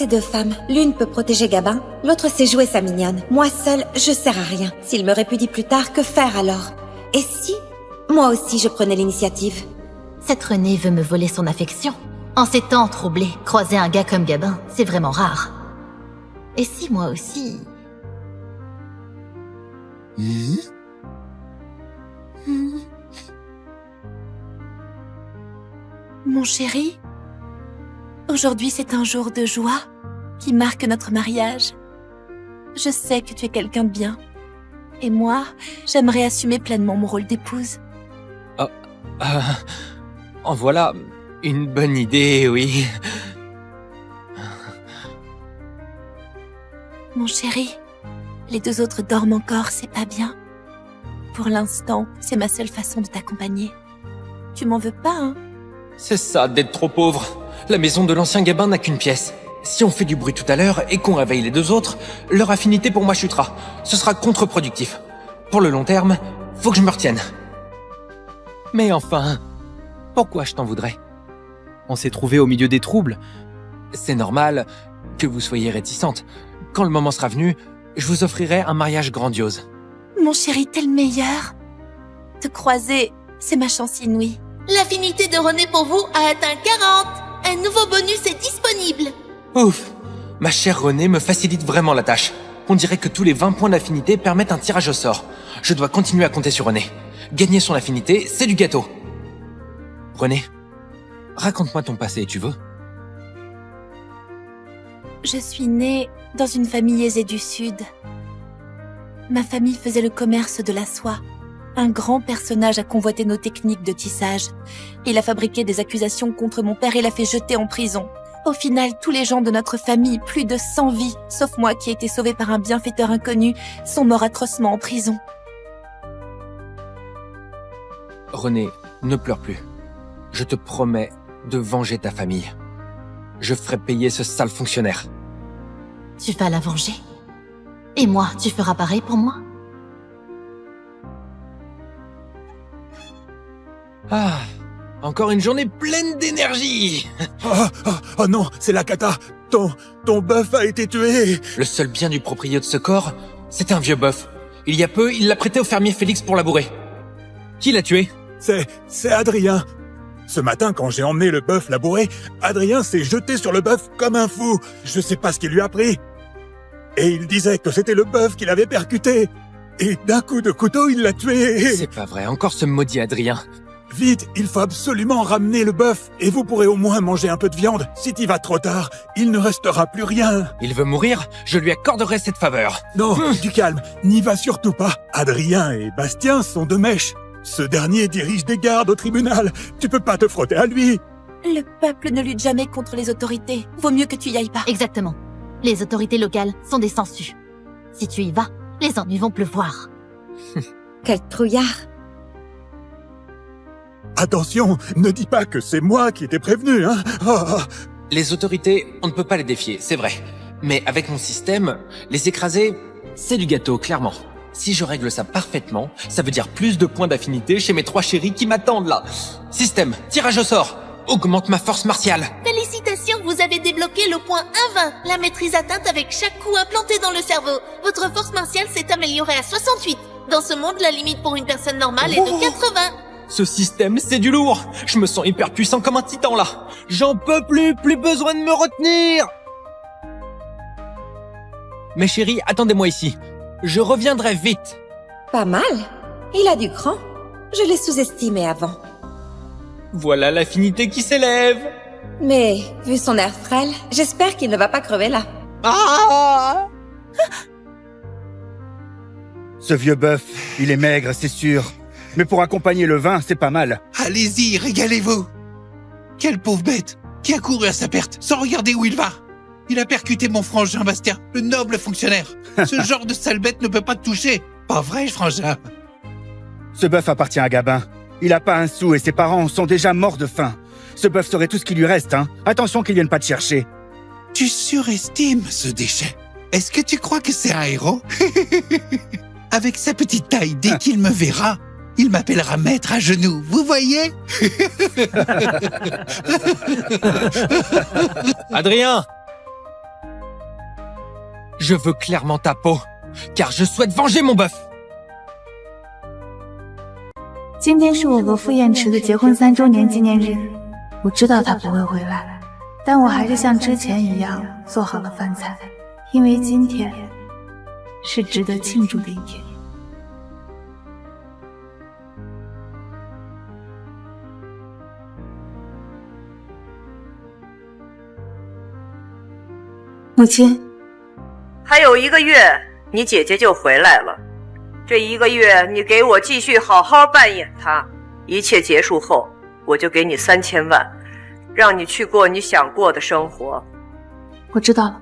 Ces deux femmes, l'une peut protéger Gabin, l'autre sait jouer sa mignonne. Moi seule, je sers à rien. S'il me répudie plus tard, que faire alors? Et si moi aussi je prenais l'initiative? Cette Renée veut me voler son affection. En ces temps troublés, croiser un gars comme Gabin, c'est vraiment rare. Et si moi aussi... Mon chéri, aujourd'hui c'est un jour de joie qui marque notre mariage. Je sais que tu es quelqu'un de bien. Et moi, j'aimerais assumer pleinement mon rôle d'épouse. En voilà une bonne idée, oui. Mon chéri, les deux autres dorment encore, c'est pas bien. Pour l'instant, c'est ma seule façon de t'accompagner. Tu m'en veux pas, hein? C'est ça d'être trop pauvre. La maison de l'ancien Gabin n'a qu'une pièce. Si on fait du bruit tout à l'heure et qu'on réveille les deux autres, leur affinité pour moi chutera. Ce sera contre-productif. Pour le long terme, faut que je me retienne. Mais enfin, pourquoi je t'en voudrais? On s'est trouvés au milieu des troubles. C'est normal que vous soyez réticente. Quand le moment sera venu, je vous offrirai un mariage grandiose. Mon chéri, t'es le meilleur. Te croiser, c'est ma chance inouïe. L'affinité de René pour vous a atteint 40. Un nouveau bonus est disponible. Ouf, ma chère Renée me facilite vraiment la tâche. On dirait que tous les 20 points d'affinité permettent un tirage au sort. Je dois continuer à compter sur Renée. Gagner son affinité, c'est du gâteau. Renée, raconte-moi ton passé, tu veux? Je suis née dans une famille aisée du Sud. Ma famille faisait le commerce de la soie. Un grand personnage a convoité nos techniques de tissage. Il a fabriqué des accusations contre mon père et l'a fait jeter en prison. Au final, tous les gens de notre famille, plus de 100 vies, sauf moi qui ai été sauvée par un bienfaiteur inconnu, sont morts atrocement en prison. Renée, ne pleure plus. Je te promets de venger ta famille. Je ferai payer ce sale fonctionnaire. Tu vas la venger. Et moi, tu feras pareil pour moi? Ah, encore une journée pleine d'énergie. Oh non, c'est la cata. Ton bœuf a été tué. Le seul bien du propriétaire de ce corps, c'est un vieux bœuf. Il y a peu, il l'a prêté au fermier Félix pour labourer. Qui l'a tué? C'est Adrien. Ce matin, quand j'ai emmené le bœuf labourer, Adrien s'est jeté sur le bœuf comme un fou. Je sais pas ce qui lui a pris. Et il disait que c'était le bœuf qui l'avait percuté. Et d'un coup de couteau, il l'a tué. C'est pas vrai, encore ce maudit Adrien. Vite, il faut absolument ramener le bœuf, et vous pourrez au moins manger un peu de viande. Si t'y vas trop tard, il ne restera plus rien. Il veut mourir, je lui accorderai cette faveur. Non, du calme, n'y va surtout pas. Adrien et Bastien sont de mèche. Ce dernier dirige des gardes au tribunal. Tu peux pas te frotter à lui. Le peuple ne lutte jamais contre les autorités. Vaut mieux que tu y ailles pas. Exactement. Les autorités locales sont des sangsues. Si tu y vas, les ennuis vont pleuvoir. Quel trouillard. Attention, ne dis pas que c'est moi qui t'ai prévenu, hein. Oh. Les autorités, on ne peut pas les défier, c'est vrai. Mais avec mon système, les écraser, c'est du gâteau, clairement. Si je règle ça parfaitement, ça veut dire plus de points d'affinité chez mes 3 chéris qui m'attendent là. Système, tirage au sort, augmente ma force martiale. Félicitations, vous avez débloqué le point 1-20, la maîtrise atteinte avec chaque coup implanté dans le cerveau. Votre force martiale s'est améliorée à 68. Dans ce monde, la limite pour une personne normale est de 80. Ce système, c'est du lourd. Je me sens hyper puissant comme un titan là. J'en peux plus besoin de me retenir. Mes chéris, attendez-moi ici. Je reviendrai vite. Pas mal. Il a du cran. Je l'ai sous-estimé avant. Voilà l'affinité qui s'élève. Mais, vu son air frêle, j'espère qu'il ne va pas crever là. Ah! Ce vieux bœuf, il est maigre, c'est sûr. Mais pour accompagner le vin, c'est pas mal. Allez-y, régalez-vous. Quelle pauvre bête qui a couru à sa perte sans regarder où il va. Il a percuté mon frangin Bastien, le noble fonctionnaire. Ce genre de sale bête ne peut pas te toucher. Pas vrai, frangin? Ce bœuf appartient à Gabin. Il a pas un sou et ses parents sont déjà morts de faim. Ce bœuf serait tout ce qui lui reste, hein. Attention qu'il vienne pas te chercher. Tu surestimes ce déchet. Est-ce que tu crois que c'est un héros? Avec sa petite taille, dès qu'il me verra, il m'appellera maître à genoux, vous voyez? Adrien! Je veux clairement ta peau, car je souhaite venger mon bœuf. 今天是我和傅彦池的结婚3周年纪念日，我知道他不会回来，但我还是像之前一样做好了饭菜，因为今天是值得庆祝的一天。母亲，还有1个月，你姐姐就回来了。这1个月，你给我继续好好扮演她。一切结束后，我就给你3000万，让你去过你想过的生活。我知道了。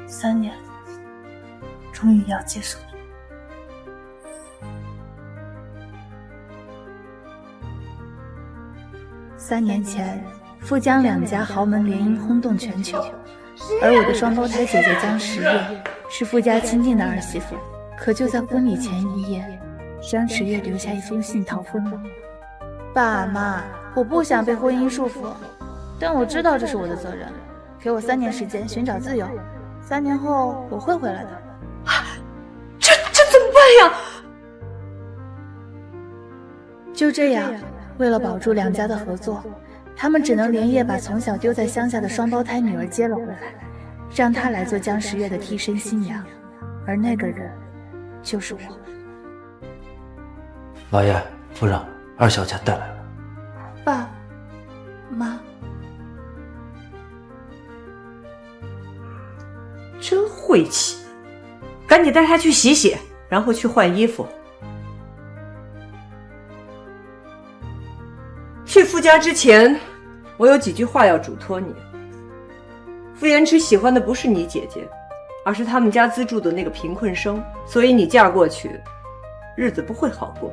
3年，终于要结束了。3年前，傅江2家豪门联姻轰动全球，而我的双胞胎姐姐江时月是傅家亲近的儿媳妇。可就在婚礼前1夜，江时月留下一封信逃婚了。爸妈，我不想被婚姻束缚，但我知道这是我的责任。给我3年时间寻找自由，3年后我会回来的。这怎么办呀？就这样，为了保住2家的合作，他们只能连夜把从小丢在乡下的双胞胎女儿接了回来，让她来做江时月的替身新娘，而那个人就是我。老爷、夫人，2小姐带来了。爸妈，真晦气！赶紧带她去洗洗，然后去换衣服。去傅家之前，我有几句话要嘱托你。傅延迟喜欢的不是你姐姐，而是他们家资助的那个贫困生，所以你嫁过去，日子不会好过。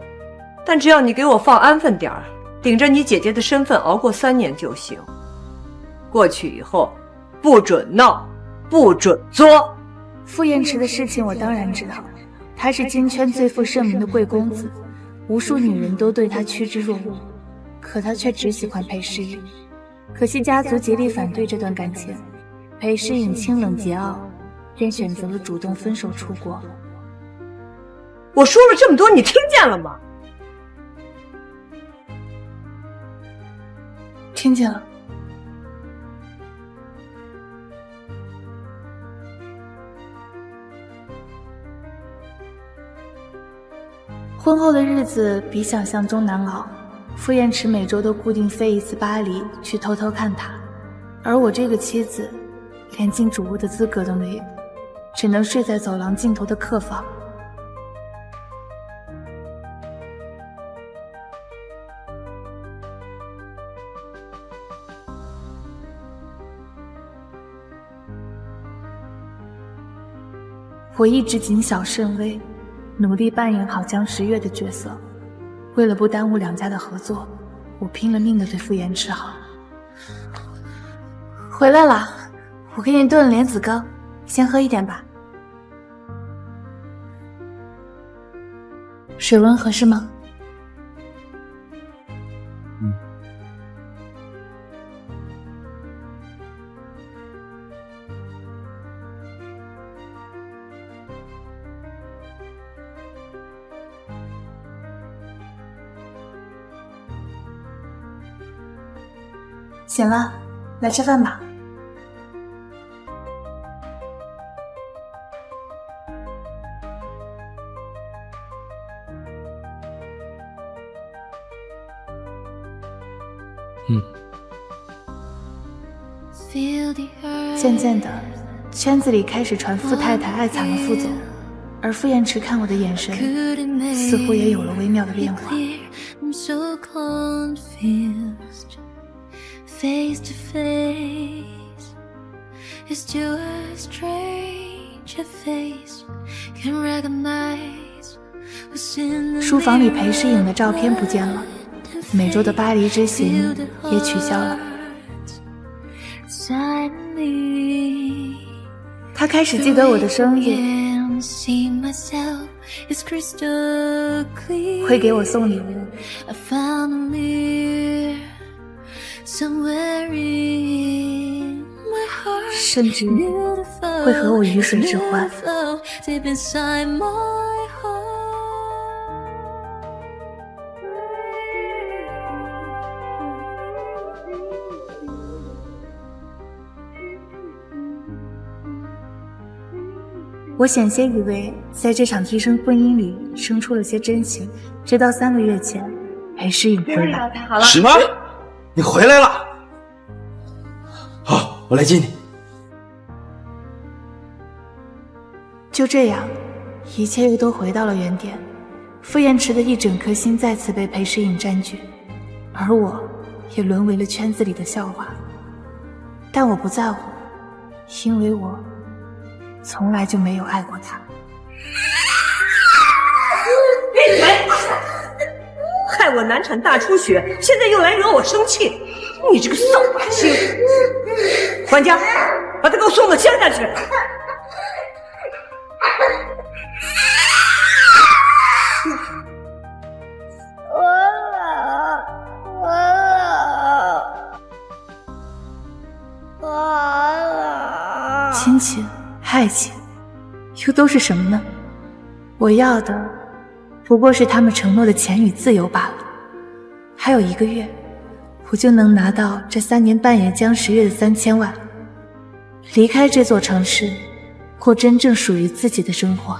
但只要你给我放安分点儿，顶着你姐姐的身份熬过3年就行。过去以后，不准闹，不准作。傅彦池的事情我当然知道，他是金圈最负盛名的贵公子，无数女人都对他趋之若鹜。可他却只喜欢裴诗颖，可惜家族极力反对这段感情。裴诗颖清冷桀骜，便选择了主动分手出国。我说了这么多，你听见了吗？听见了。婚后的日子比想象中难熬。傅彦池每周都固定飞1次巴黎去偷偷看他，而我这个妻子连进主屋的资格都没有，只能睡在走廊尽头的客房。我一直谨小慎微，努力扮演好江时月的角色。为了不耽误2家的合作，我拼了命的对傅延迟好。回来了，我给你炖了莲子糕，先喝一点吧。水温合适吗？醒了，来吃饭吧。渐渐的，圈子里开始传傅太太爱惨了傅总，而傅彦池看我的眼神似乎也有了微妙的变化。Face to face, it's too strange a face can recognize what's in the 书房里裴诗颖的照片不见了，每周的巴黎之行也取消了。他开始记得我的生日， is crystal clear. 会给我送礼物。 I found a mirror somewhere in my heart. 甚至会和我鱼水之欢。 Deep inside my heart. 我险些以为在这场提升婚姻里生出了些真情，直到3个月前，裴诗颖回来。什么？你回来了？好，我来接你。就这样，一切又都回到了原点。傅延池的一整颗心再次被裴诗颖占据，而我也沦为了圈子里的笑话。但我不在乎，因为我从来就没有爱过他。闭嘴！害我难产大出血，现在又来惹我生气，你这个扫把星！管家，把他给我送到乡下去！亲情、爱情，又都是什么呢？我要的不过是他们承诺的钱与自由罢了。还有1个月，我就能拿到这3年扮演江时月的3000万，离开这座城市，过真正属于自己的生活。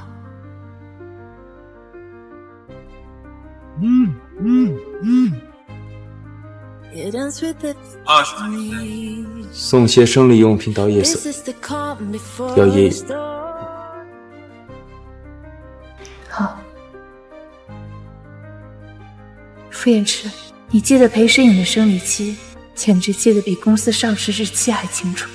送些生理用品到夜色，要夜。好。傅延池，你记得裴诗颖的生理期，简直记得比公司上市日期还清楚。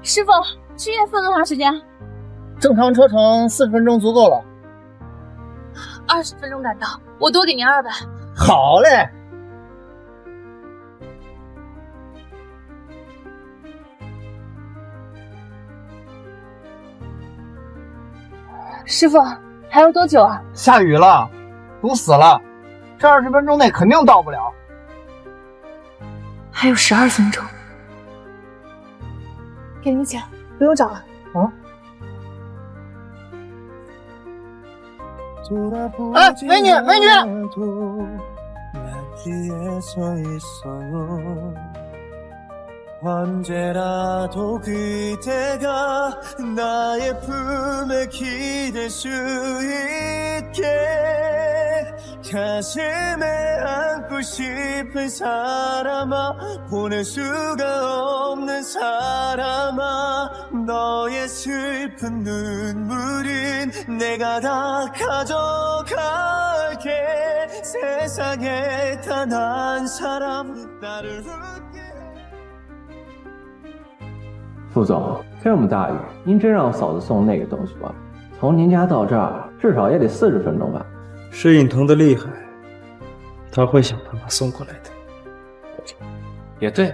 师傅，去医院分多长时间？正常车程40分钟足够了。20分钟赶到，我多给您200。好嘞。师傅，还要多久啊？下雨了，堵死了，这20分钟内肯定到不了。还有12分钟。给你钱，不用找了。哎，美女，美女！ 언제라도 그대가 나의 품에 기댈 수 있게 가슴에 안고 싶은 사람아 보낼 수가 없는 사람아 너의 슬픈 눈물은 내가 다 가져갈게 세상에 단 한 사람 나를 웃게 副总，这么大雨，您真让嫂子送那个东西吧？从您家到这儿至少也得40分钟吧？诗颖疼得厉害，他会想办法送过来的。也对，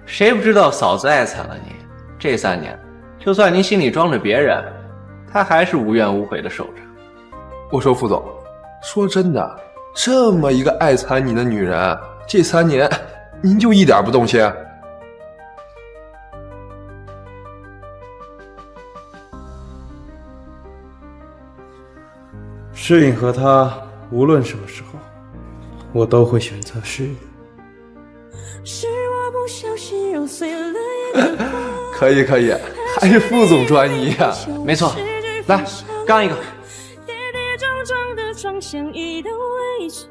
谁不知道嫂子爱惨了你？这3年，就算您心里装着别人，她还是无怨无悔的守着。我说副总，说真的，这么一个爱惨你的女人，这3年您就一点不动心？诗颖和他无论什么时候，我都会选择诗颖。是我不小心揉碎了眼眶可以可以，还是副总专一啊！没错，来干一个。跌跌撞撞的撞向一道微笑。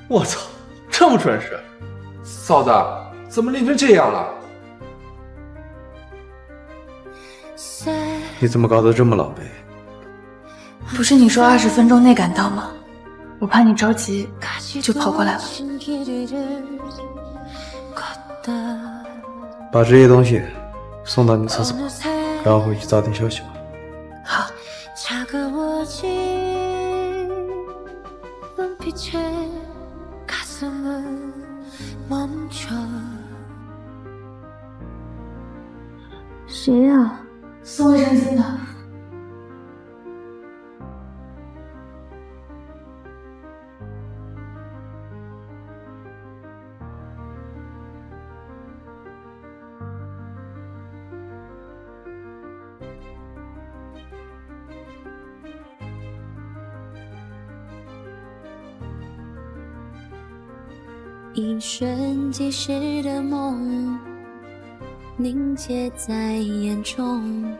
我操，这么准时！嫂子，怎么淋成这样了？你怎么搞得这么狼狈？不是你说20分钟内赶到吗？我怕你着急，就跑过来了。把这些东西送到你厕所，然后回去早点休息吧。好。 차가워진 눈빛에 가슴을 멈춰 谁呀？送卫生巾的。一瞬即逝的梦，凝结在眼中，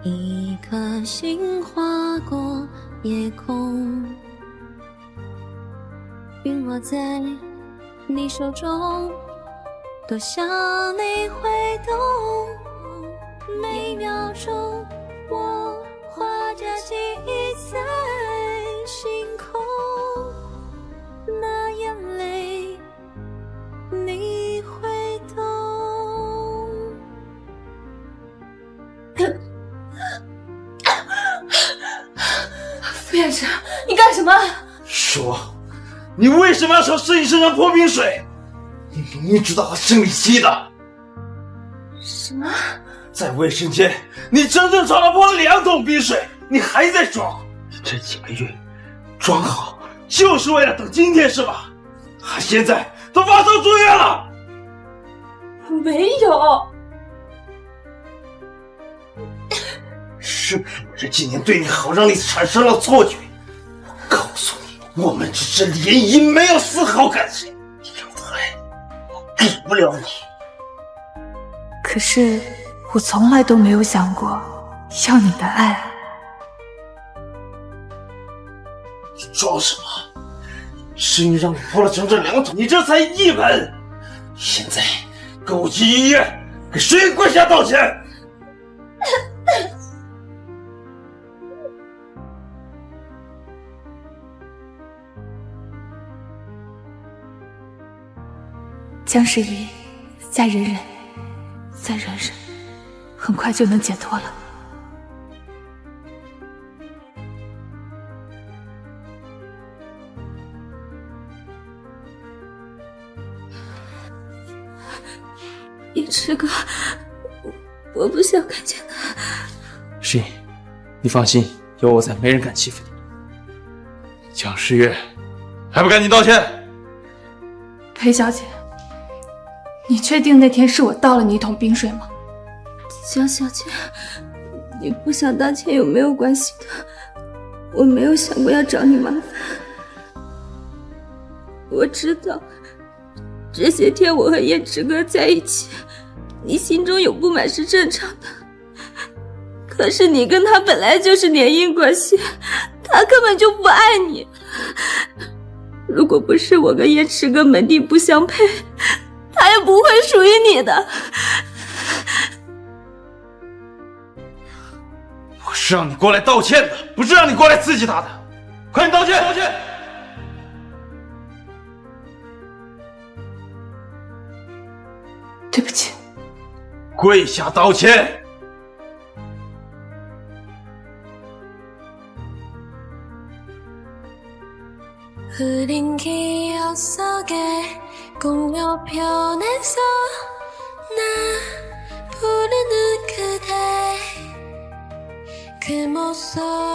一颗心划过夜空，陨落在你手中，多想你会懂。每秒钟，我画着记忆在星空，那眼泪你会懂。傅院长，你干什么？说，你为什么要朝世隐身上泼冰水？你明明知道他生理期的。什么？在卫生间，你整整朝他泼了2桶冰水，你还在装？这几个月装好，就是为了等今天是吧？他现在都发烧住院了。没有。是不是我这几年对你好，让你产生了错觉？我告诉你，我们只是联谊，没有丝毫感情。你让他爱你，我给不了你。可是我从来都没有想过要你的爱。你装什么？是你让你泼了整整2桶，你这才1盆。现在跟我去医院，给谁跪下道歉？姜时雨，再忍忍，再忍忍，很快就能解脱了。叶池哥，我不想看见他。是，你放心，有我在，没人敢欺负你。蒋诗月，还不赶紧道歉？裴小姐，你确定那天是我倒了你1桶冰水吗？江小姐，你不想道歉有没有关系的，我没有想过要找你麻烦。我知道这些天我和叶池哥在一起，你心中有不满是正常的。可是你跟他本来就是联姻关系，他根本就不爱你。如果不是我跟叶池哥门第不相配，他也不会属于你的。我是让你过来道歉的，不是让你过来刺激他的。快点道歉！道歉！对不起。跪下道歉！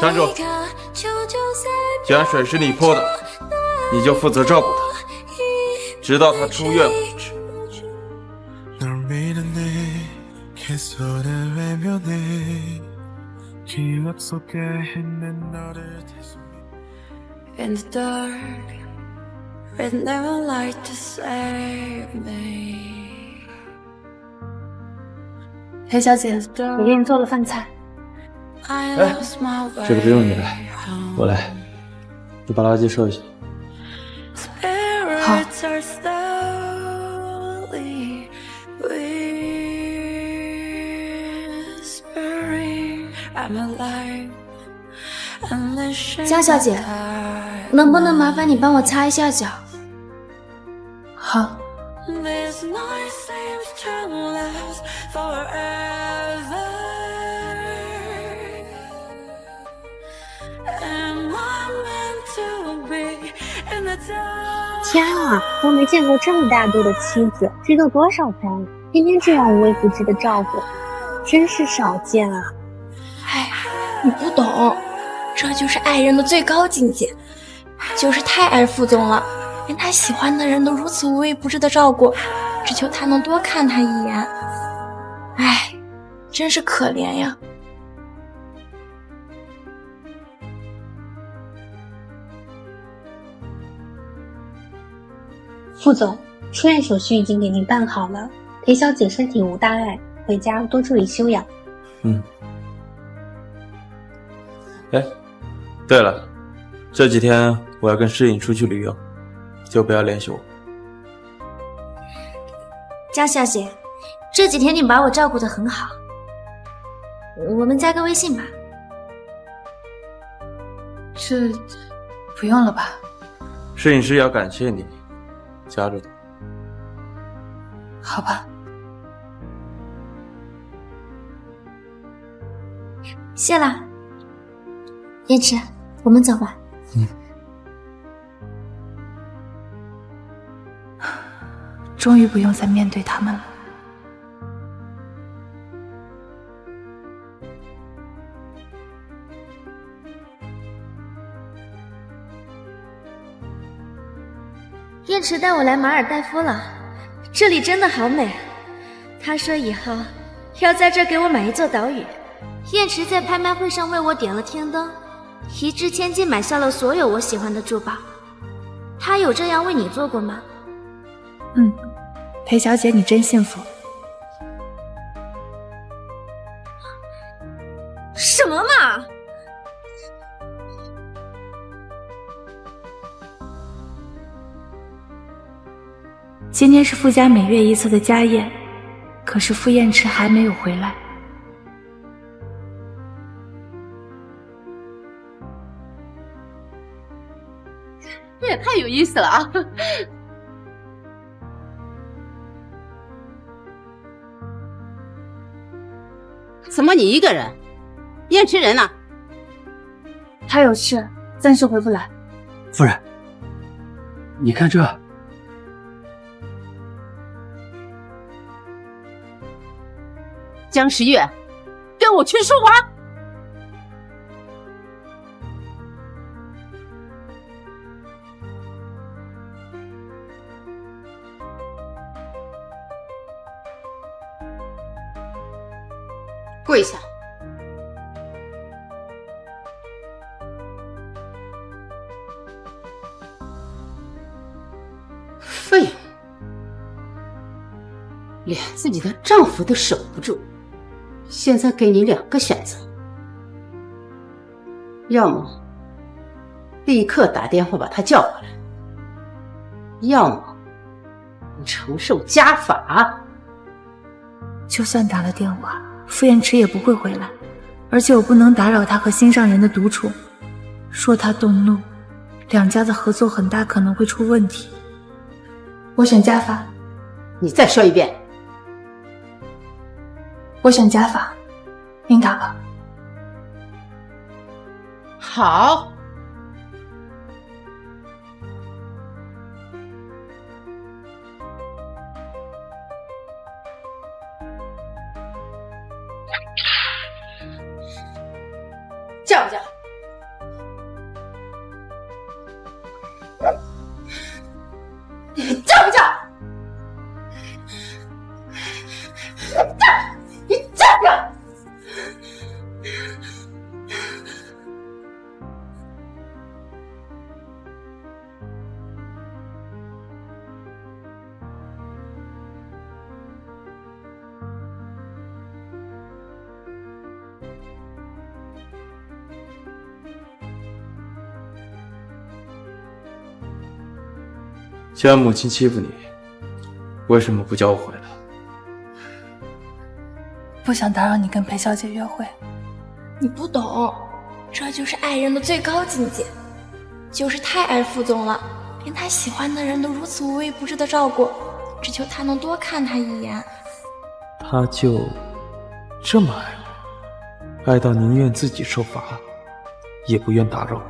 站住！既然水是你泼的，你就负责照顾他，直到他出院为止。 In the dark, with no light to save me. 裴小姐，我给你做了饭菜。I 哎， lost my way. 这个不用你来，我来。你把垃圾收一下。 Spirits are slowly whispering. 江小姐，能不能麻烦你帮我擦一下脚？好。天啊，我没见过这么大度的妻子，值得多少分？天天这样无微不至的照顾，真是少见啊！哎，你不懂，这就是爱人的最高境界，就是太爱副总了，连他喜欢的人都如此无微不至的照顾，只求他能多看他一眼。哎，真是可怜呀！副总，出院手续已经给您办好了，裴小姐身体无大碍，回家多注意休养。哎，对了，这几天我要跟诗颖出去旅游，就不要联系我。江小姐，这几天你把我照顾得很好，我们加个微信吧。这不用了吧？摄影师要感谢你，加着的。好吧。谢了，燕池，我们走吧。终于不用再面对他们了。燕池带我来马尔代夫了，这里真的好美。他说以后要在这给我买一座岛屿。燕池在拍卖会上为我点了天灯，一掷千金买下了所有我喜欢的珠宝。他有这样为你做过吗？裴小姐，你真幸福。什么嘛！今天是傅家每月一次的家宴，可是傅燕池还没有回来。这也太有意思了啊！怎么你一个人？燕池人呢？他有事，暂时回不来。夫人，你看这。江时月，跟我去书房。跪下！废物，连自己的丈夫都守不住。现在给你两个选择，要么立刻打电话把他叫过来，要么你承受家法。就算打了电话，傅燕池也不会回来，而且我不能打扰他和心上人的独处。若他动怒，两家的合作很大可能会出问题。我选家法。你再说一遍。我选家法，您打吧。好。叫不叫？叫不叫？你叫不叫？既然母亲欺负你，为什么不叫我回来？不想打扰你跟裴小姐约会，你不懂，这就是爱人的最高境界，就是太爱副总了，连他喜欢的人都如此无微不至的照顾，只求他能多看他一眼。他就这么爱我，爱到宁愿自己受罚，也不愿打扰我。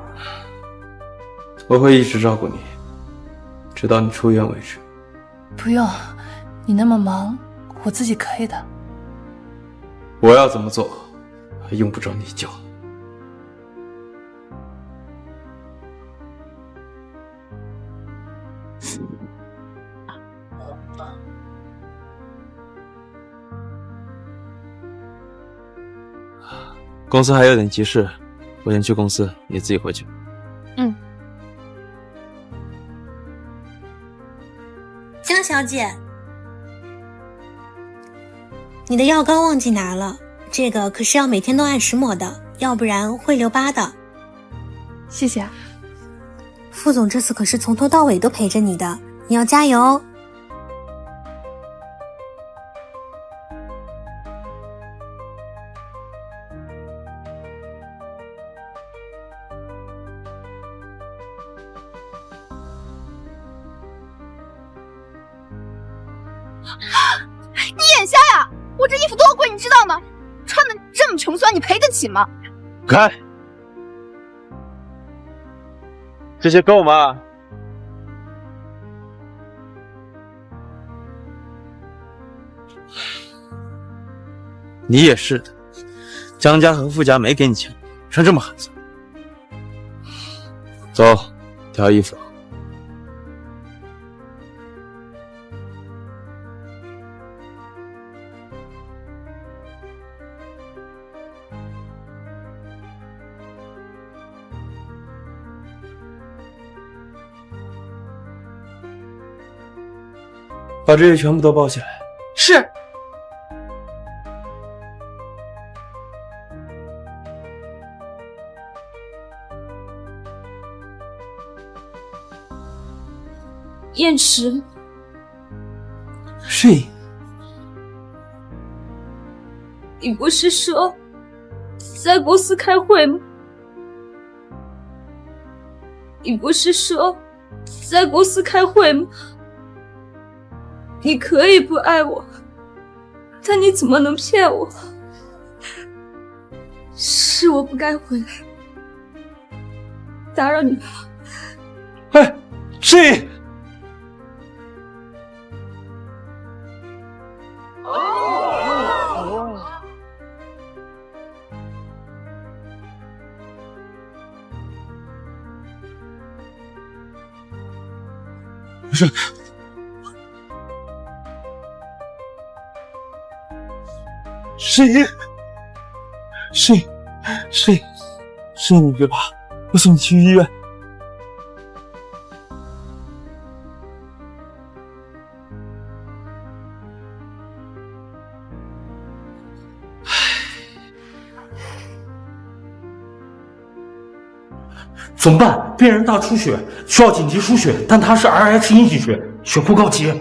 我会一直照顾你，直到你出院为止。不用，你那么忙，我自己可以的。我要怎么做，还用不着你教。公司还有点急事，我先去公司，你自己回去。江小姐，你的药膏忘记拿了，这个可是要每天都按时抹的，要不然会留疤的。谢谢啊。副总这次可是从头到尾都陪着你的，你要加油哦。你眼瞎呀！我这衣服多贵，你知道吗？穿的这么穷酸，你赔得起吗？开，这些够吗？你也是的，江家和傅家没给你钱，穿这么寒酸。走，挑衣服。把这些全部都包起来。是。燕池，是。你不是说在公司开会吗？你不是说在公司开会吗？你可以不爱我，但你怎么能骗我？是我不该回来，打扰你了。哎，这。不是。是你对吧？我送你去医院。怎么办？病人大出血，需要紧急输血，但他是 RH 阴性血，血库告急。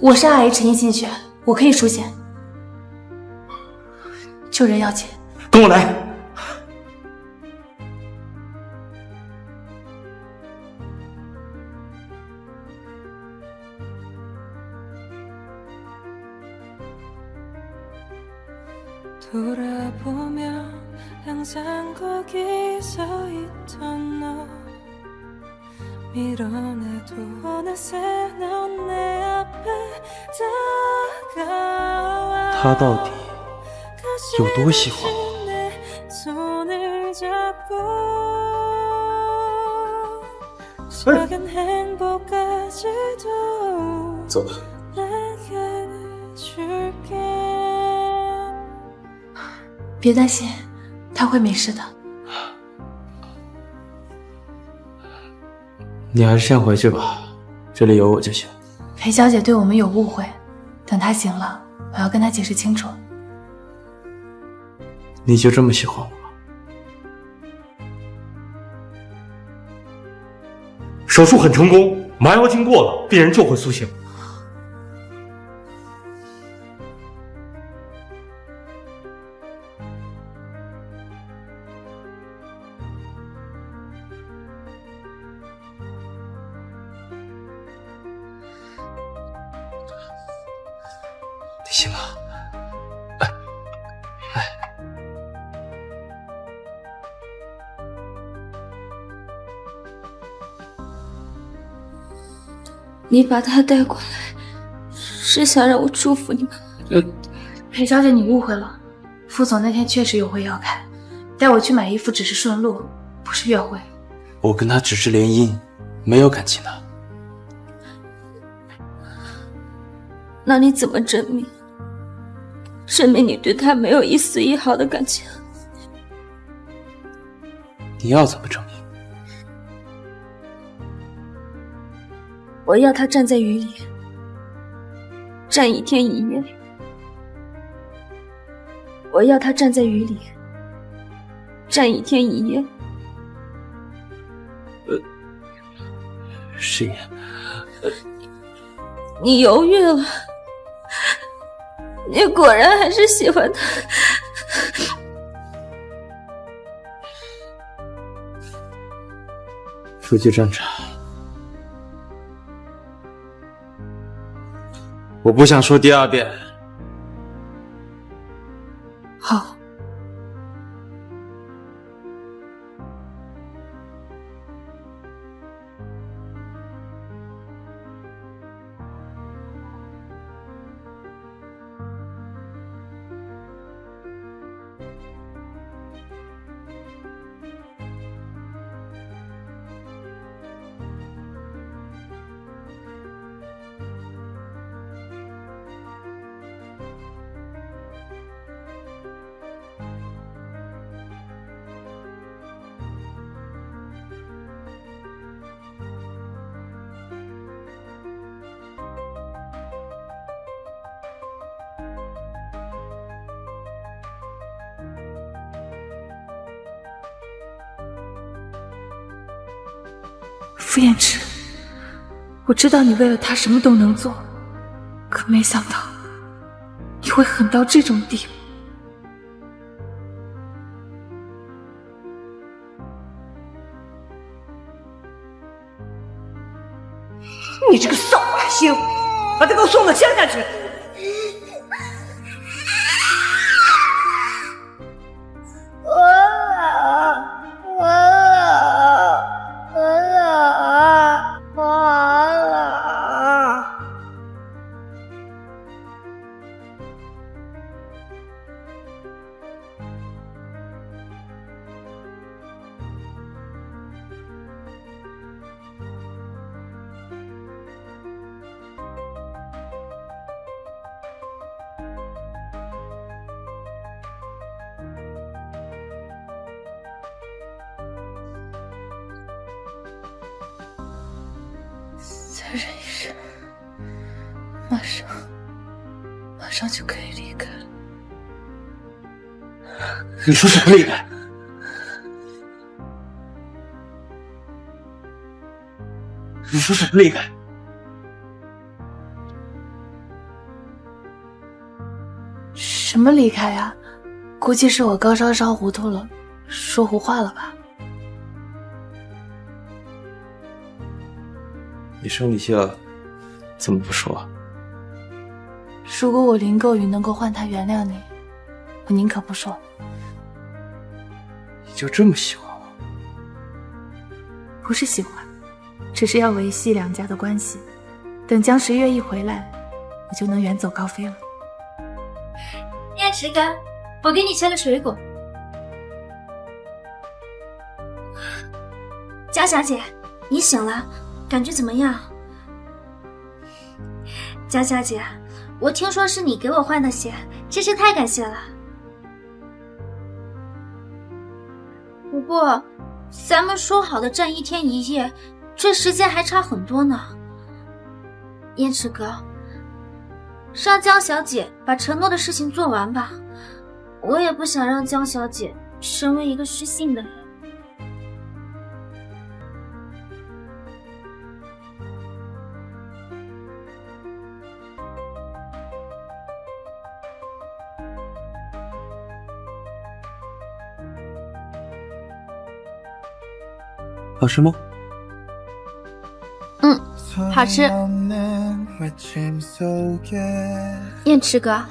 我是 RH 阴性血，我可以输血。救人要紧，跟我来。他到底有多喜欢我？走吧。别担心，他会没事的。你还是先回去吧，这里有我就行。裴小姐对我们有误会，等她醒了，我要跟她解释清楚。你就这么喜欢我吗？手术很成功，麻药经过了，病人就会苏醒。行了。你把他带过来，是想让我祝福你们？裴小姐，你误会了，副总那天确实有会要开，带我去买衣服只是顺路，不是约会。我跟他只是联姻，没有感情的。那你怎么证明？证明你对他没有一丝一毫的感情？你要怎么证明？我要他站在雨里，站1天1夜。我要他站在雨里，站1天1夜。誓言。你犹豫了，你果然还是喜欢他。出去侦查。我不想说第二遍。好。傅彦池，我知道你为了他什么都能做，可没想到你会狠到这种地步。你这个扫把星，把他给我送到乡下去！再忍一忍，马上就可以离开了。你说什么离开？你说什么离开？什么离开呀？估计是我高烧烧糊涂了，说胡话了吧？你生理期了，怎么不说？如果我林购宇能够换他原谅你，我宁可不说。你就这么喜欢我？不是喜欢，只是要维系两家的关系。等江时月一回来，我就能远走高飞了。燕池哥，我给你切了水果。江小姐，你醒了，感觉怎么样？江小姐，我听说是你给我换的鞋，真是太感谢了。不过，咱们说好的站1天1夜，这时间还差很多呢。燕池哥，让江小姐把承诺的事情做完吧，我也不想让江小姐成为一个失信的人。好吃吗？好吃。燕池哥，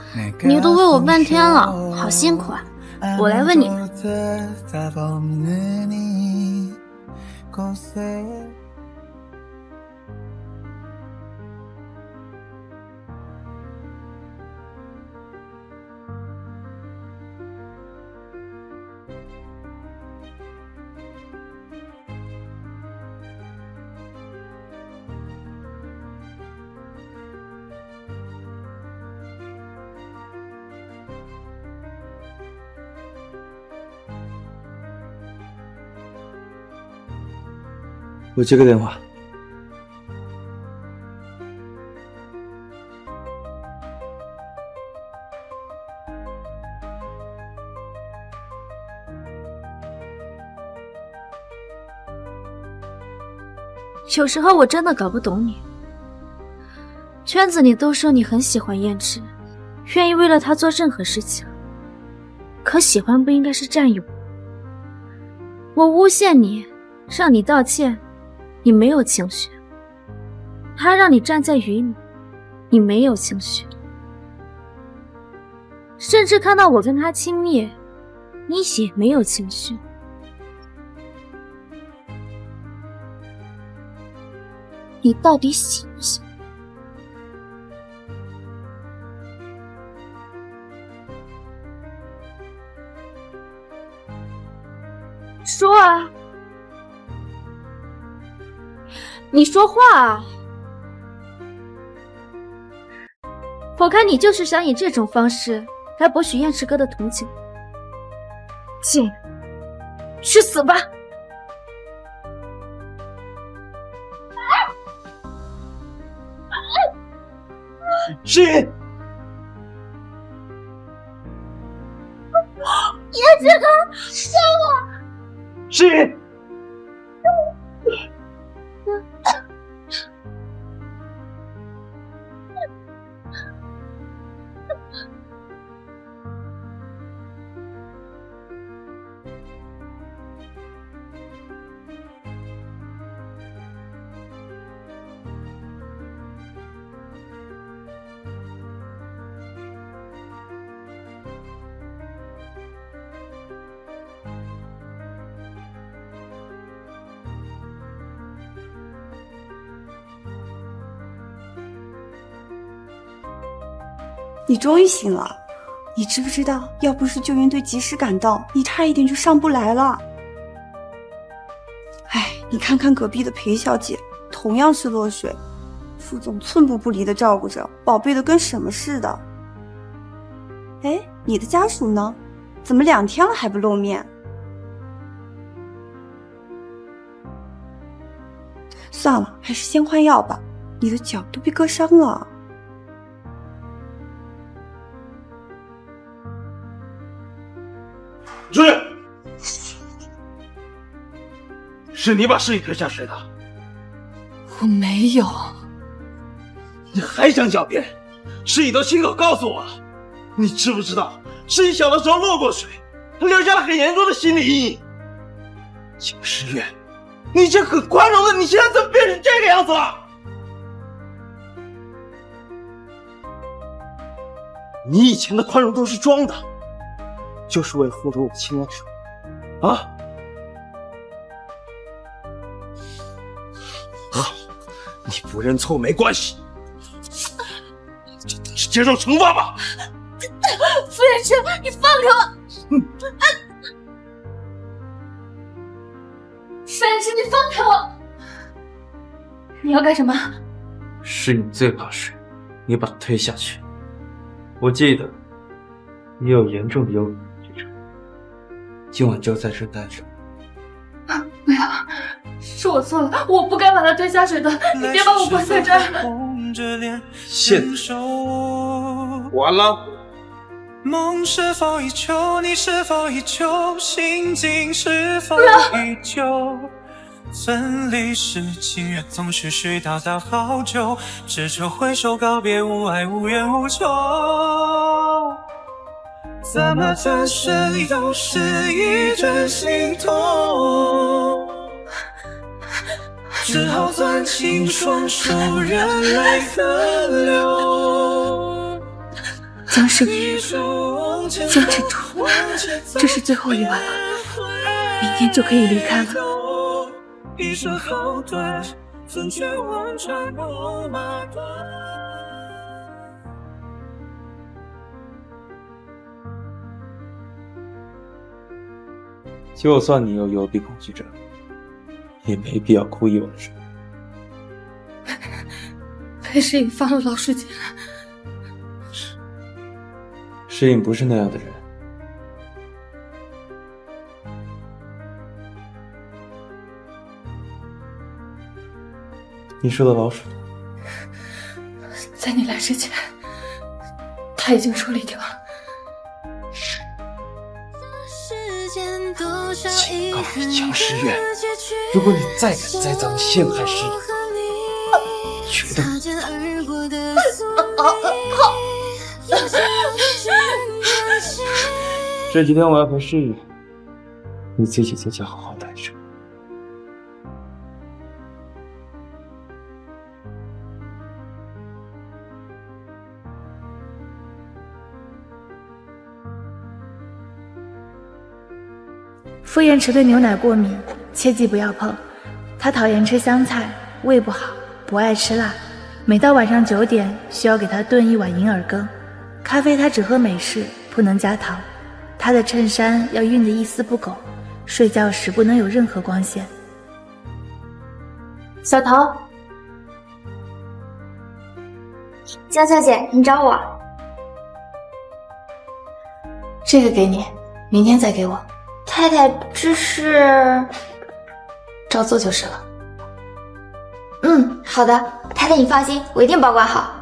你都喂我半天了，好辛苦啊！我来问你。我接个电话。有时候我真的搞不懂你。圈子里都说你很喜欢燕池，愿意为了他做任何事情。可喜欢不应该是占有。我诬陷你，让你道歉，你没有情绪；他让你站在雨里，你没有情绪。甚至看到我跟他亲密，你也没有情绪。你到底喜不喜欢？说啊！你说话啊！我看你就是想以这种方式来博取燕池哥的同情。请去死吧！诗音，燕池哥，救我！诗音。你终于醒了，你知不知道，要不是救援队及时赶到，你差一点就上不来了。哎，你看看隔壁的裴小姐，同样是落水，副总寸步不离的照顾着，宝贝的跟什么似的。哎，你的家属呢？怎么2天了还不露面？算了，还是先换药吧，你的脚都被割伤了。出去！是你把诗颖推下水的？我没有。你还想狡辩？诗颖都亲口告诉我了。你知不知道，诗颖小的时候落过水，她留下了很严重的心理阴影。9个月，你以前很宽容的，你现在怎么变成这个样子了？你以前的宽容都是装的。就是为了护住我亲恩手，啊！好，你不认错没关系，就等着接受惩罚吧。傅远之，你放开我！傅远之，你放开我！你要干什么？是你最怕水，你把他推下去。我记得你有严重的忧郁。今晚就在这待着。不要，是我错了，我不该把他推下水的，你别把我关在这儿。现在完了。梦是否依旧？你是否依旧？心境是否依旧？分离时，情人总是需到达好久，只求挥手告别，无爱无怨无求。怎么转身又是一阵心痛？只好钻进双手人类河流。江时雨，坚持住，这是最后一晚了，明天就可以离开了。一生后退，曾绝望穿过马盾。就算你有幽闭恐惧症，也没必要哭一晚上。裴诗颖放了老师进来，诗颖不是那样的人。你说的老鼠，在你来之前，他已经处理掉了。警告你江诗月，如果你再敢栽赃陷害诗颖，绝对这几天我要陪诗雨，你自己在家好好待着。傅延池对牛奶过敏，切记不要碰。他讨厌吃香菜，胃不好，不爱吃辣。每到晚上9点，需要给他炖一碗银耳羹。咖啡他只喝美式，不能加糖。他的衬衫要熨得一丝不苟，睡觉时不能有任何光线。小桃，江小姐，你找我？这个给你，明天再给我。太太，这是照做就是了。好的，太太你放心，我一定保管好。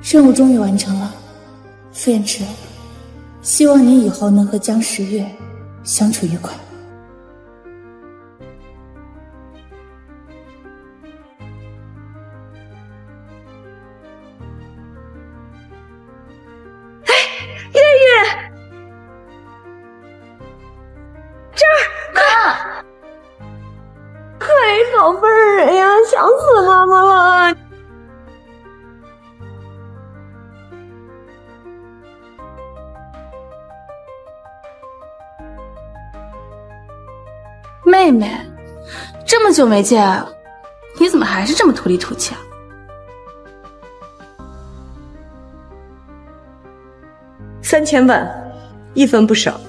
任务终于完成了，傅延池，希望你以后能和江时月相处愉快。宝贝儿呀，想死妈妈了！妹妹，这么久没见，你怎么还是这么土里土气啊？3000万，一分不少。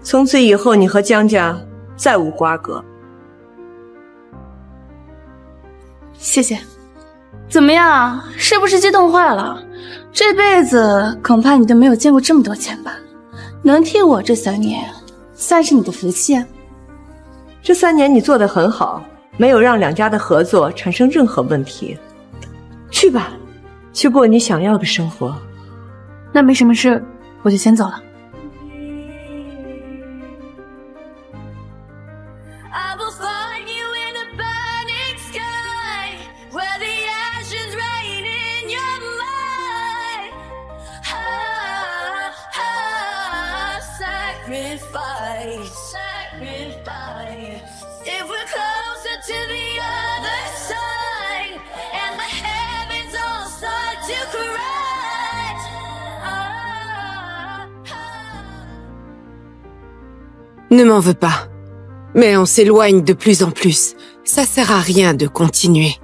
从此以后，你和江家再无瓜葛。谢谢。怎么样，是不是激动坏了？这辈子恐怕你都没有见过这么多钱吧？能替我这3年，算是你的福气啊。这3年你做得很好，没有让两家的合作产生任何问题。去吧，去过你想要的生活。那没什么事，我就先走了。Ne m'en veux pas. Mais on s'éloigne de plus en plus. Ça sert à rien de continuer.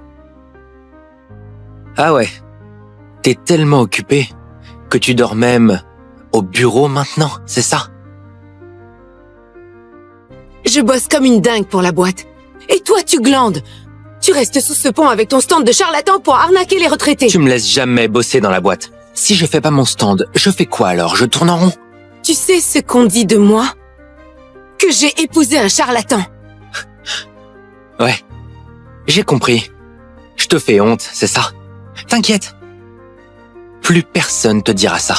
Ah ouais. T'es tellement occupé que tu dors même au bureau maintenant, c'est ça? Je bosse comme une dingue pour la boîte. Et toi, tu glandes. Tu restes sous ce pont avec ton stand de charlatan pour arnaquer les retraités. Tu me laisses jamais bosser dans la boîte. Si je fais pas mon stand, je fais quoi alors? Je tourne en rond? Tu sais ce qu'on dit de moi? Que j'ai épousé un charlatan. Ouais, j'ai compris. Je te fais honte, c'est ça? T'inquiète. Plus personne te dira ça.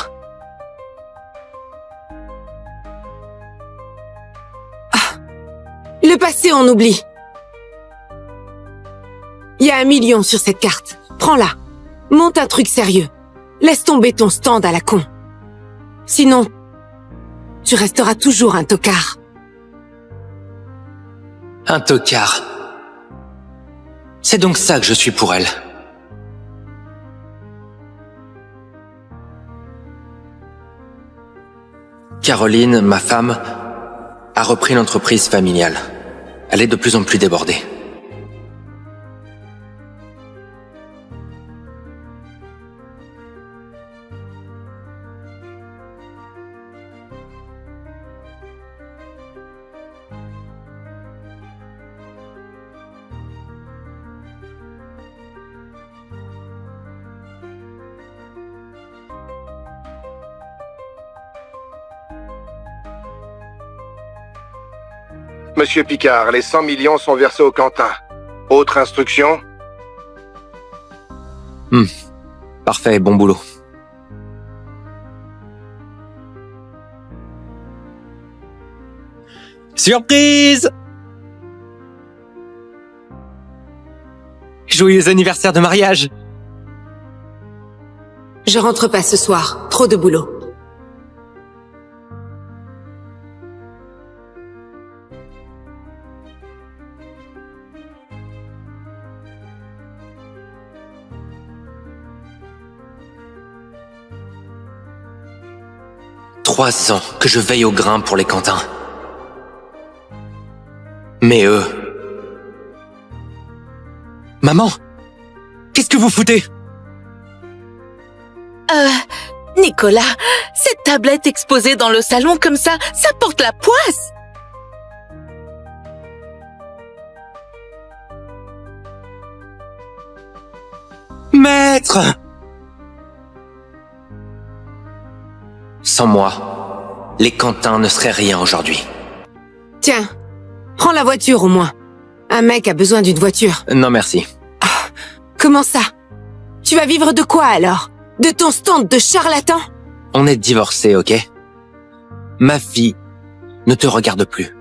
Ah, le passé on oublie. y a 1 million sur cette carte. Prends-la. Monte un truc sérieux. Laisse tomber ton stand à la con. Sinon, tu resteras toujours un tocard. Un tocard. C'est donc ça que je suis pour elle. Caroline, ma femme, a repris l'entreprise familiale. Elle est de plus en plus débordée. Monsieur Picard, les 100 millions sont versés au Quentin. Autre instruction? Parfait, bon boulot. Surprise! Joyeux anniversaire de mariage! Je rentre pas ce soir. Trop de boulot. Trois ans que je veille au grain pour les Quentins. Mais eux... Maman, qu'est-ce que vous foutez? Nicolas, cette tablette exposée dans le salon comme ça porte la poisse. Maître! Sans moi, les Quentins ne seraient rien aujourd'hui. Tiens, prends la voiture au moins. Un mec a besoin d'une voiture. Non merci. Comment ça? Tu vas vivre de quoi alors? De ton stand de charlatan? On est divorcés, ok? Ma fille ne te regarde plus.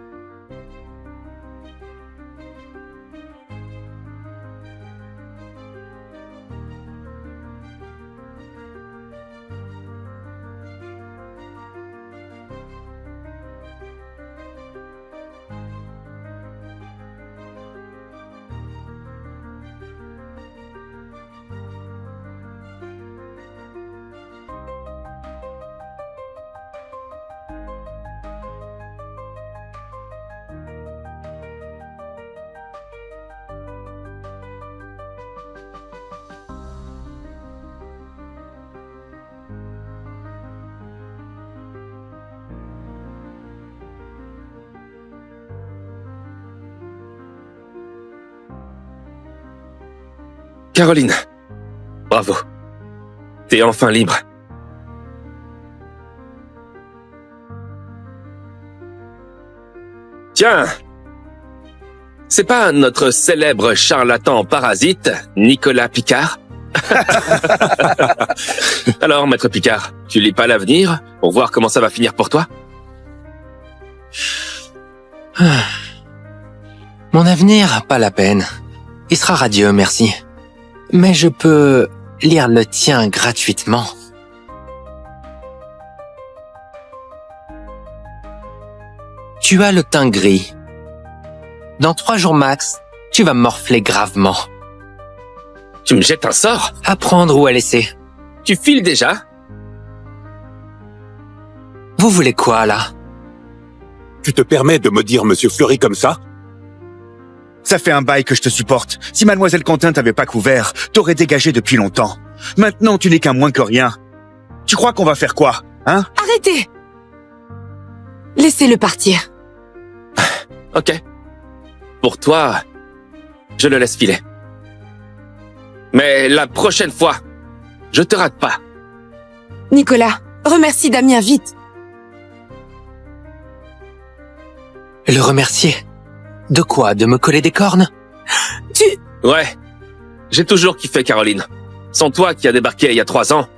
Caroline, bravo. T'es enfin libre. Tiens, c'est pas notre célèbre charlatan parasite, Nicolas Picard? Alors, maître Picard, tu lis pas l'avenir pour voir comment ça va finir pour toi? Mon avenir, pas la peine. Il sera radieux, merci. Mais je peux lire le tien gratuitement. Tu as le teint gris. Dans 3 jours max, tu vas morfler gravement. Tu me jettes un sort? À prendre ou à laisser. Tu files déjà? Vous voulez quoi, là? Tu te permets de me dire Monsieur Fleury comme ça? Ça fait un bail que je te supporte. Si Mademoiselle Quentin t'avait pas couvert, t'aurais dégagé depuis longtemps. Maintenant, tu n'es qu'un moins que rien. Tu crois qu'on va faire quoi, hein? Arrêtez! Laissez-le partir. Ok. Pour toi, je le laisse filer. Mais la prochaine fois, je te rate pas. Nicolas, remercie Damien vite. Le remercier? De quoi? De me coller des cornes? Ouais. J'ai toujours kiffé Caroline. Sans toi qui a débarqué il y a 3 ans,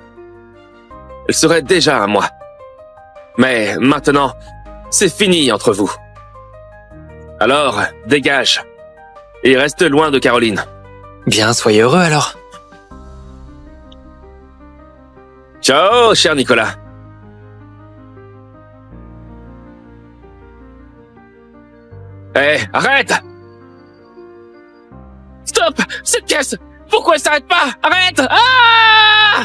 elle serait déjà à moi. Mais maintenant, c'est fini entre vous. Alors, dégage. Et reste loin de Caroline. Bien, soyez heureux alors. Ciao, cher Nicolas. Hé, arrête! Stop! Cette caisse! Pourquoi elle s'arrête pas? Arrête! Ah!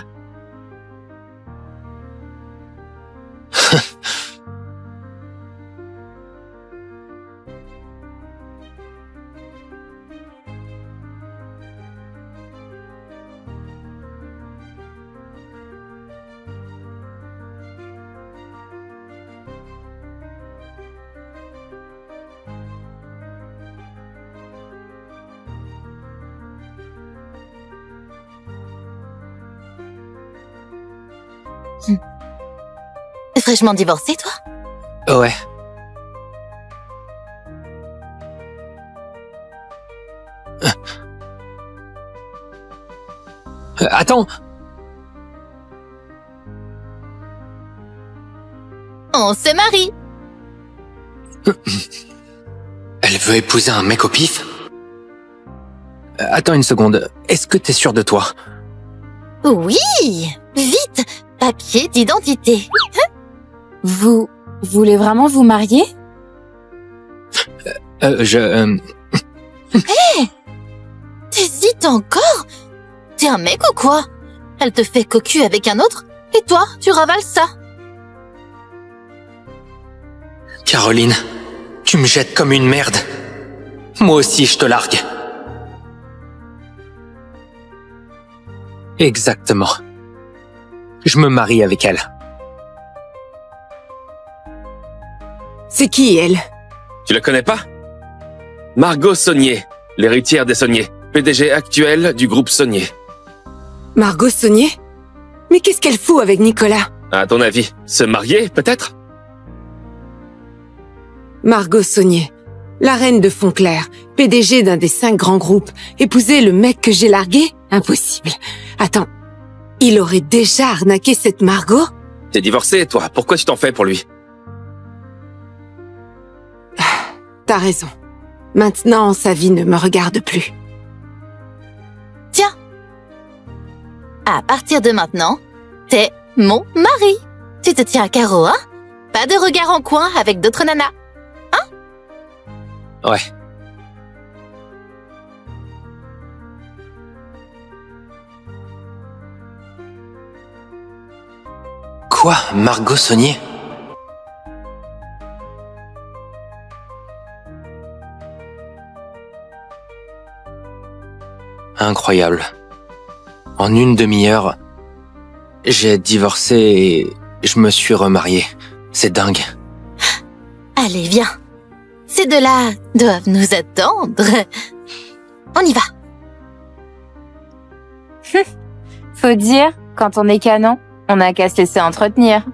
Fraîchement divorcé, toi? Ouais. Attends. On se marie. Elle veut épouser un mec au pif? Attends une seconde. Est-ce que t'es sûr de toi? Oui! Vite! Papier d'identité. Vous voulez vraiment vous marier? Hé! T'hésites encore? T'es un mec ou quoi? Elle te fait cocu avec un autre, et toi, tu ravales ça. Caroline, tu me jettes comme une merde. Moi aussi, je te largue. Exactement. Je me marie avec elle. C'est qui, elle? Tu la connais pas? Margot Saunier, l'héritière des Saunier, PDG actuelle du groupe Saunier. Margot Saunier? Mais qu'est-ce qu'elle fout avec Nicolas? À ton avis, se marier, peut-être? Margot Saunier, la reine de Fontclair, PDG d'un des 5 grands groupes, épouser le mec que j'ai largué? Impossible. Attends, il aurait déjà arnaqué cette Margot? T'es divorcé, toi. Pourquoi tu t'en fais pour lui? T'as raison. Maintenant, sa vie ne me regarde plus. Tiens. À partir de maintenant, t'es mon mari. Tu te tiens à carreau, hein? Pas de regard en coin avec d'autres nanas. Hein? Ouais. Quoi? Margot Saunier? Incroyable. En une demi-heure, j'ai divorcé et je me suis remarié. C'est dingue. Allez, viens. Ces deux-là doivent nous attendre. On y va. Faut dire, quand on est canon, on n'a qu'à se laisser entretenir.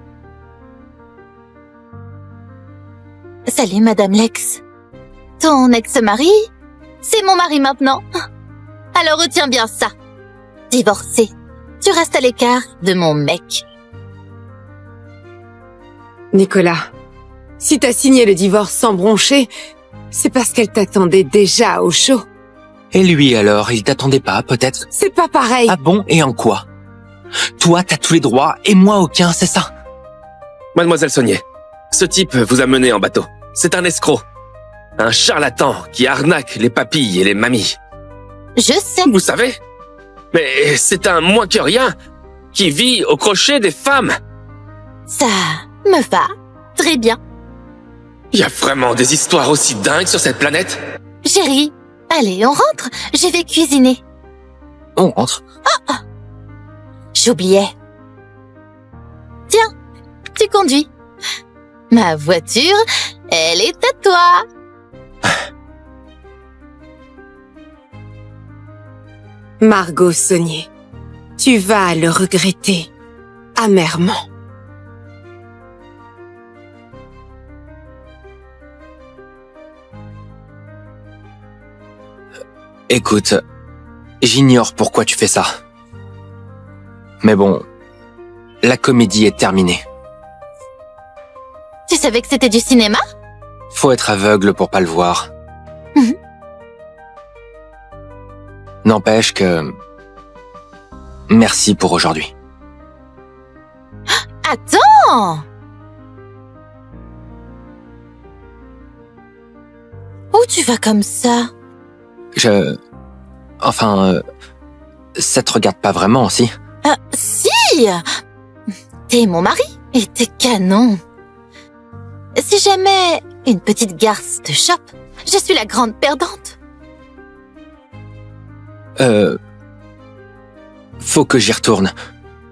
Salut, Madame Lex. Ton ex-mari, c'est mon mari maintenant. Alors retiens bien ça. Divorcé, tu restes à l'écart de mon mec. Nicolas, si t'as signé le divorce sans broncher, c'est parce qu'elle t'attendait déjà au chaud. Et lui alors, il t'attendait pas, peut-être? C'est pas pareil. Ah bon? Et en quoi? Toi, t'as tous les droits et moi aucun, c'est ça? Mademoiselle Saunier, ce type vous a mené en bateau. C'est un escroc. Un charlatan qui arnaque les papilles et les mamies. Je sais. Vous savez? Mais c'est un moins que rien qui vit au crochet des femmes. Ça me va très bien. Il y a vraiment des histoires aussi dingues sur cette planète? Chérie, allez, on rentre. Je vais cuisiner. On rentre. Ah, j'oubliais. Tiens, tu conduis. Ma voiture, elle est à toi. Margot Saunier, tu vas le regretter amèrement. Écoute, j'ignore pourquoi tu fais ça. Mais bon, la comédie est terminée. Tu savais que c'était du cinéma? Faut être aveugle pour pas le voir. N'empêche que... Merci pour aujourd'hui. Attends! Où tu vas comme ça? Ça te regarde pas vraiment, si? Si! T'es mon mari et t'es canon. Si jamais une petite garce te chope, je suis la grande perdante. Faut que j'y retourne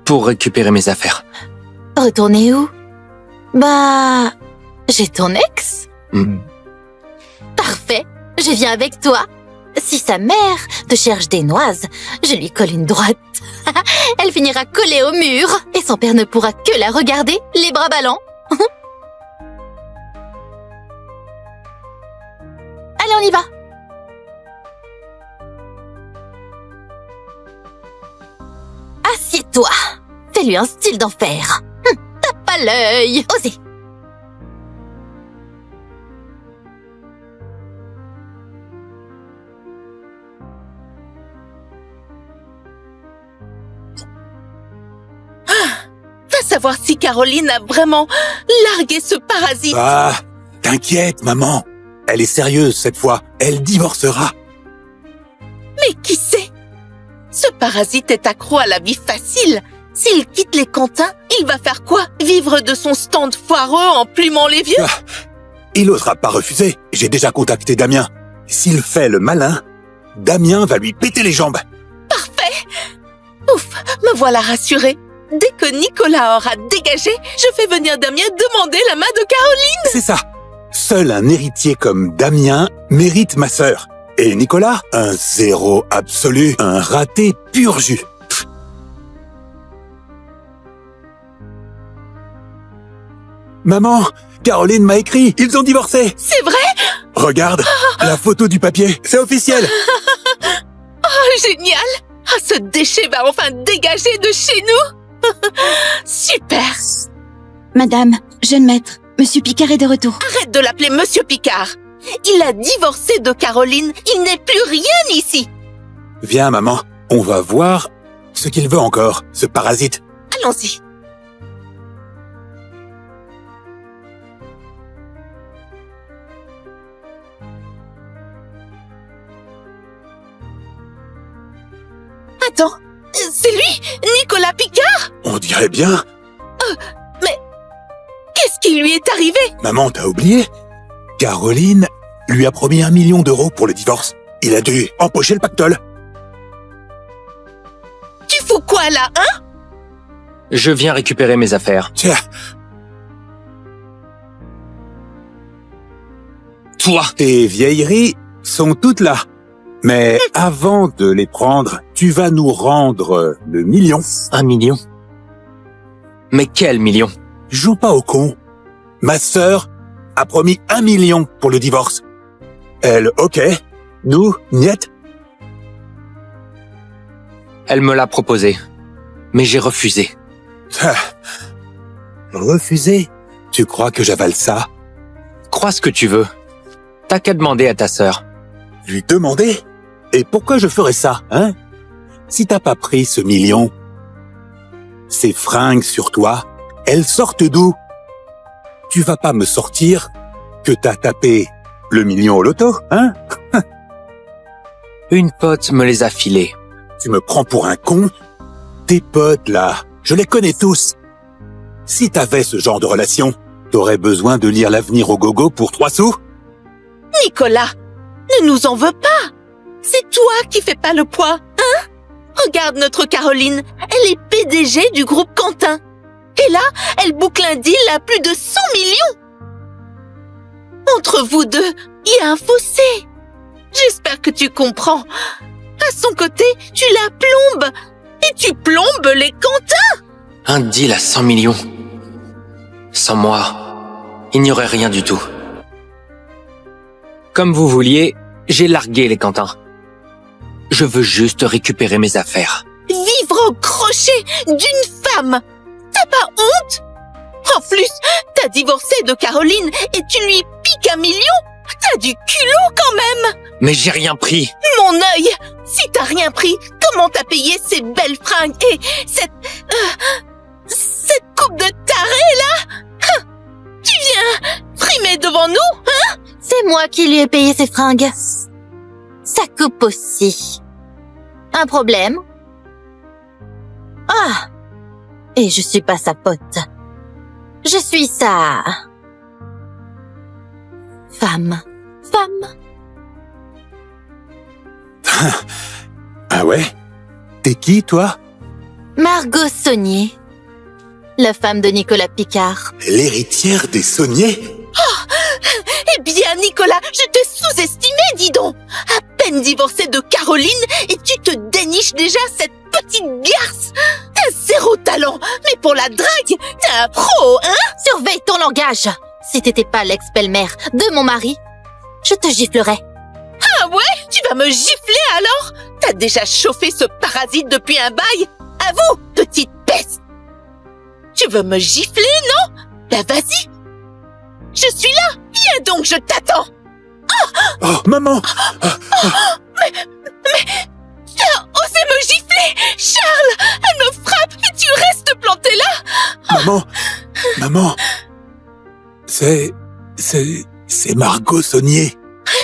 pour récupérer mes affaires. Retourner où? Bah... j'ai ton ex. Parfait, je viens avec toi. Si sa mère te cherche des noises, je lui colle une droite. Elle finira collée au mur et son père ne pourra que la regarder, les bras ballants. Allez, on y va. Assieds-toi. Fais-lui un style d'enfer. Tape pas l'œil. Osez. Va savoir si Caroline a vraiment largué ce parasite. Ah, t'inquiète, maman. Elle est sérieuse cette fois. Elle divorcera. Mais qui sait? Ce parasite est accro à la vie facile. S'il quitte les cantins, il va faire quoi? Vivre de son stand foireux en plumant les vieux? Il osera pas refuser. J'ai déjà contacté Damien. S'il fait le malin, Damien va lui péter les jambes. Parfait. Ouf, me voilà rassurée. Dès que Nicolas aura dégagé, je fais venir Damien demander la main de Caroline. C'est ça. Seul un héritier comme Damien mérite ma sœur. Et Nicolas, un zéro absolu, un raté pur jus. Maman, Caroline m'a écrit, ils ont divorcé. C'est vrai? Regarde, la photo du papier, c'est officiel. Oh, génial. Ah, ce déchet va enfin dégager de chez nous. Super. Madame, jeune maître, Monsieur Picard est de retour. Arrête de l'appeler Monsieur Picard. Il a divorcé de Caroline. Il n'est plus rien ici. Viens, maman, on va voir ce qu'il veut encore, ce parasite. Allons-y. Attends, c'est lui, Nicolas Picard? On dirait bien. Mais qu'est-ce qui lui est arrivé? Maman, t'as oublié? Caroline lui a promis 1 million d'euros pour le divorce. Il a dû empocher le pactole. Tu fous quoi là, hein? Je viens récupérer mes affaires. Tiens. Toi. Tes vieilleries sont toutes là. Mais avant de les prendre, tu vas nous rendre le million. 1 million? Mais quel million? Joue pas au con. Ma sœur a promis 1 million pour le divorce. Elle, ok. Nous, niet. Elle me l'a proposé. Mais j'ai refusé. Refusé? Tu crois que j'avale ça? Crois ce que tu veux. T'as qu'à demander à ta sœur. Lui demander? Et pourquoi je ferais ça, hein? Si t'as pas pris ce million, ces fringues sur toi, elles sortent d'où? Tu vas pas me sortir que t'as tapé le million au loto, hein? Une pote me les a filés. Tu me prends pour un con? Tes potes, là, je les connais tous. Si t'avais ce genre de relation, t'aurais besoin de lire l'avenir au gogo pour 3 sous? Nicolas, ne nous en veux pas. C'est toi qui fais pas le poids, hein? Regarde notre Caroline, elle est PDG du groupe Quentin. Et là, elle boucle un deal à plus de 100 millions. Entre vous deux, il y a un fossé. J'espère que tu comprends. À son côté, tu la plombes. Et tu plombes les Quentins. Un deal à 100 millions. Sans moi, il n'y aurait rien du tout. Comme vous vouliez, j'ai largué les Quentins. Je veux juste récupérer mes affaires. Vivre au crochet d'une femme. T'as pas honte? En plus, t'as divorcé de Caroline et tu lui piques 1 million? T'as du culot quand même. Mais j'ai rien pris. Mon œil! Si t'as rien pris, comment t'as payé ces belles fringues et cette coupe de taré, là? Hein? Tu viens frimer devant nous, hein? C'est moi qui lui ai payé ses fringues. Sa coupe aussi. Un problème? Ah! Et je suis pas sa pote. Je suis sa... femme. Ah ouais? T'es qui, toi? Margot Saunier. La femme de Nicolas Picard. L'héritière des Saunier? Oh! Eh bien, Nicolas, je t'ai sous-estimé, dis donc! À peine divorcé de Caroline et tu te déniches déjà cette petite garce! T'as zéro talent, mais pour la drague, t'es un pro, hein? Surveille ton langage! Si t'étais pas l'ex-belle-mère de mon mari, je te giflerais. Ah ouais? Tu vas me gifler alors? T'as déjà chauffé ce parasite depuis un bail? Avoue, petite peste! Tu veux me gifler, non? Bah vas-y! Je suis là! Viens donc, je t'attends! Oh, maman! Mais... Tu as osé me gifler! Charles! Elle me frappe et tu restes planté là! Maman! C'est Margot Saunier.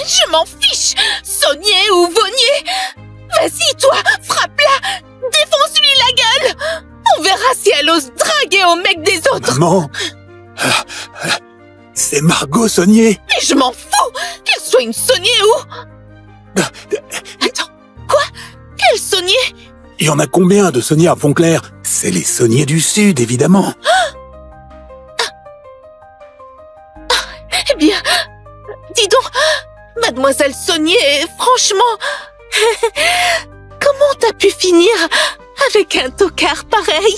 Je m'en fiche! Saunier ou Vaunier! Vas-y, toi! Frappe-la! Défonce-lui la gueule! On verra si elle ose draguer au mec des autres! Maman! C'est Margot Saunier. Mais je m'en fous! Qu'elle soit une Saunier ou... Attends, quoi? Quelle Saunier? Il y en a combien de Saunier à Fontclair? C'est les Saunier du Sud, évidemment. Eh bien, dis donc, Mademoiselle Saunier, franchement, comment t'as pu finir avec un tocard pareil?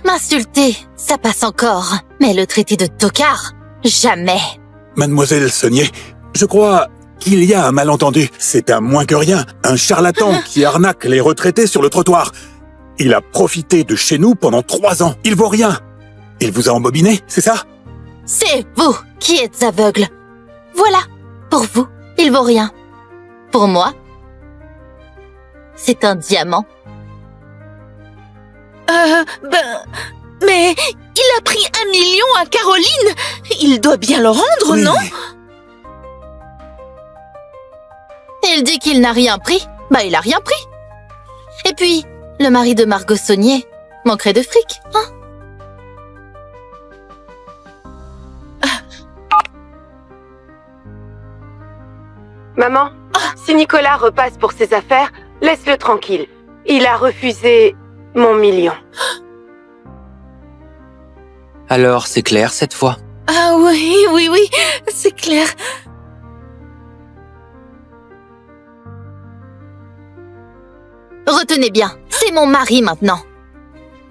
M'insulter, ça passe encore. Mais le traité de tocard, jamais. Mademoiselle Saunier, je crois qu'il y a un malentendu. C'est un moins que rien, un charlatan qui arnaque les retraités sur le trottoir. Il a profité de chez nous pendant 3 ans. Il vaut rien. Il vous a embobiné, c'est ça? C'est vous qui êtes aveugle. Voilà, pour vous, il vaut rien. Pour moi, c'est un diamant. Mais il a pris 1 million à Caroline. Il doit bien le rendre, oui. Non? Il dit qu'il n'a rien pris. Bah, il a rien pris. Et puis, le mari de Margot Saunier manquerait de fric, hein? Maman, si Nicolas repasse pour ses affaires, laisse-le tranquille. Il a refusé mon million. Alors, c'est clair cette fois? Ah oui, c'est clair. Retenez bien, c'est mon mari maintenant.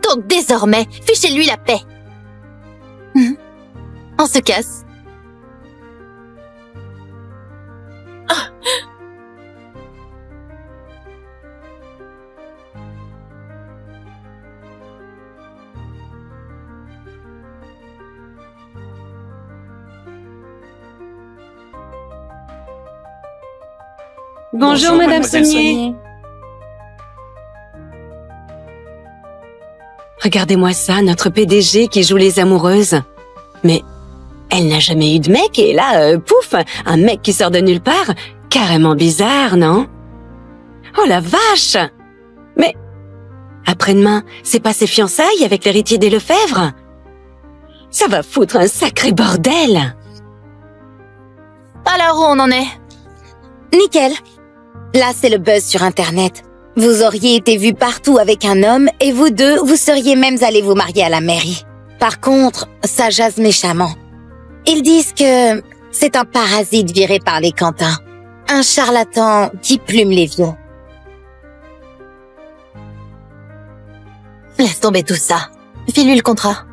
Donc désormais, fichez-lui la paix. On se casse. Bonjour, Madame Saunier. Regardez-moi ça, notre PDG qui joue les amoureuses. Mais elle n'a jamais eu de mec et là, pouf, un mec qui sort de nulle part. Carrément bizarre, non? Oh la vache! Mais après-demain, c'est pas ses fiançailles avec l'héritier des Lefebvre? Ça va foutre un sacré bordel! Alors où on en est? Nickel. Là, c'est le buzz sur Internet. Vous auriez été vu partout avec un homme et vous deux, vous seriez même allés vous marier à la mairie. Par contre, ça jase méchamment. Ils disent que c'est un parasite viré par les cantins. Un charlatan qui plume les vieux. Laisse tomber tout ça. File-lui le contrat.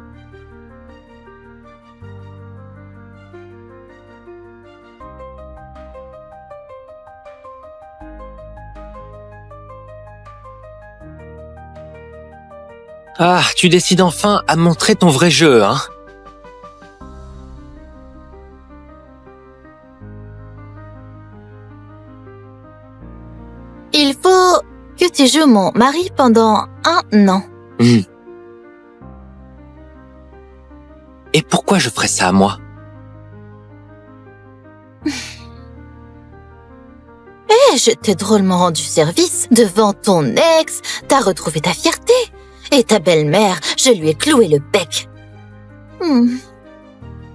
Ah, tu décides enfin à montrer ton vrai jeu, hein? Il faut que tu joues mon mari pendant 1 an. Et pourquoi je ferais ça à moi? Je t'ai drôlement rendu service. Devant ton ex, t'as retrouvé ta fierté. Et ta belle-mère, je lui ai cloué le bec.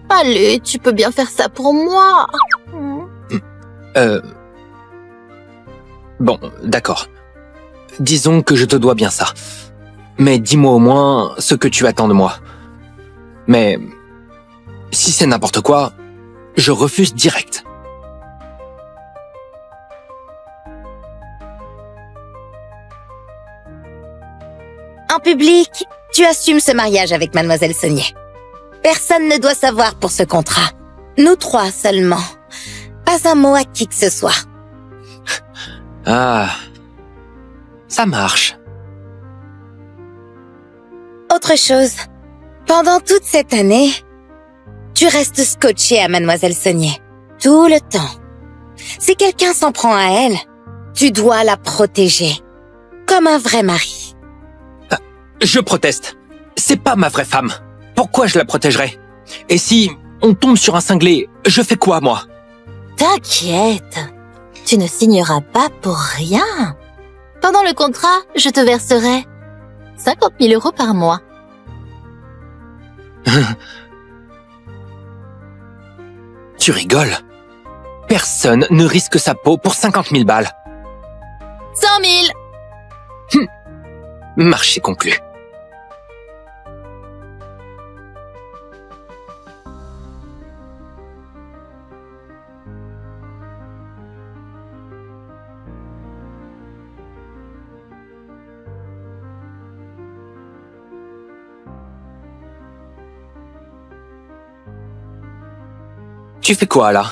Allez, tu peux bien faire ça pour moi. Bon, d'accord. Disons que je te dois bien ça. Mais dis-moi au moins ce que tu attends de moi. Mais si c'est n'importe quoi, je refuse direct. En public, tu assumes ce mariage avec Mademoiselle Saunier. Personne ne doit savoir pour ce contrat. Nous 3 seulement. Pas un mot à qui que ce soit. Ah, ça marche. Autre chose, pendant toute cette année, tu restes scotché à Mademoiselle Saunier. Tout le temps. Si quelqu'un s'en prend à elle, tu dois la protéger. Comme un vrai mari. Je proteste. C'est pas ma vraie femme. Pourquoi je la protégerais? Et si on tombe sur un cinglé, je fais quoi, moi? T'inquiète, tu ne signeras pas pour rien. Pendant le contrat, je te verserai 50 000 € par mois. Tu rigoles? Personne ne risque sa peau pour 50 000 balles. 100 000. Marché conclu. Tu fais quoi, là?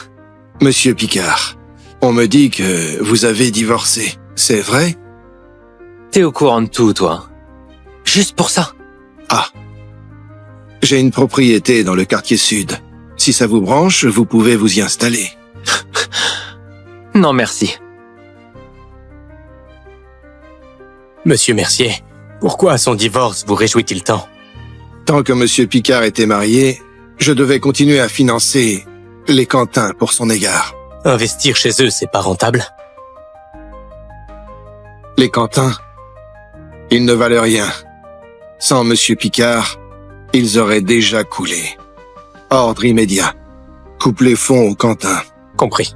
Monsieur Picard, on me dit que vous avez divorcé. C'est vrai? T'es au courant de tout, toi. Juste pour ça. Ah. J'ai une propriété dans le quartier sud. Si ça vous branche, vous pouvez vous y installer. Non, merci. Monsieur Mercier, pourquoi son divorce vous réjouit-il tant? Tant que Monsieur Picard était marié, je devais continuer à financer les Quentin pour son égard. Investir chez eux, c'est pas rentable? Les Quentin, ils ne valent rien. Sans Monsieur Picard, ils auraient déjà coulé. Ordre immédiat. Coupe les fonds aux Quentin. Compris.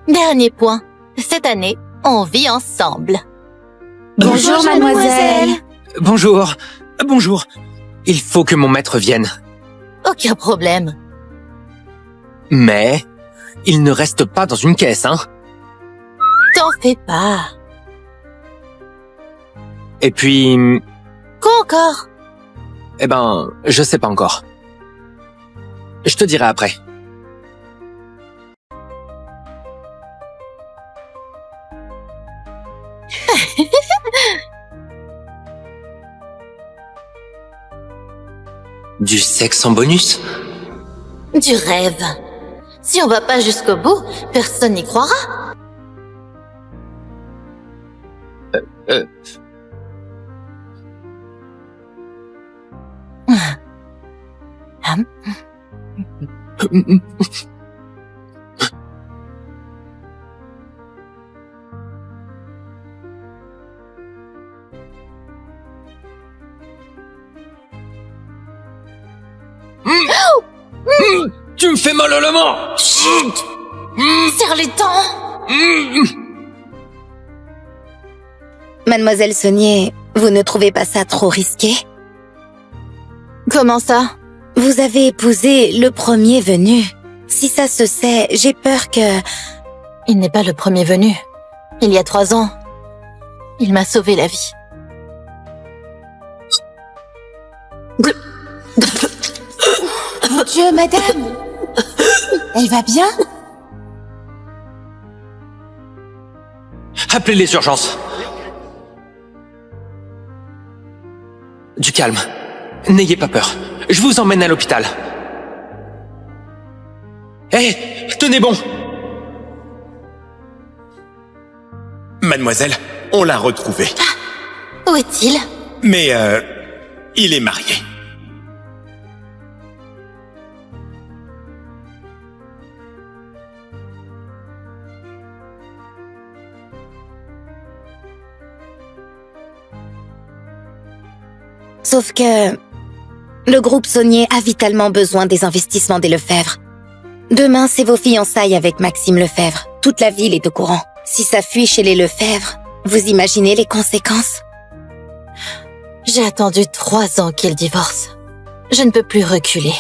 Dernier point. Cette année, on vit ensemble. Bonjour, mademoiselle. Bonjour. Bonjour. Il faut que mon maître vienne. Aucun problème. Mais il ne reste pas dans une caisse, hein? T'en fais pas. Et puis... Quoi encore? Eh ben, je sais pas encore. Je te dirai après. Du sexe en bonus? Du rêve. Si on va pas jusqu'au bout, personne n'y croira. Tu me fais mal à la main. Chut. Serre les dents. Mademoiselle Saunier, vous ne trouvez pas ça trop risqué? Comment ça? Vous avez épousé le premier venu. Si ça se sait, j'ai peur que... Il n'est pas le premier venu. Il y a 3 ans, il m'a sauvé la vie. Mon Dieu, madame! Elle va bien? Appelez les urgences. Du calme. N'ayez pas peur. Je vous emmène à l'hôpital. Hé, tenez bon. Mademoiselle, on l'a retrouvé. Où est-il? Mais, il est marié. Sauf que le groupe Saunier a vitalement besoin des investissements des Lefebvre. Demain, c'est vos fiançailles avec Maxime Lefebvre. Toute la ville est au courant. Si ça fuit chez les Lefebvre, vous imaginez les conséquences? J'ai attendu 3 ans qu'il divorce. Je ne peux plus reculer.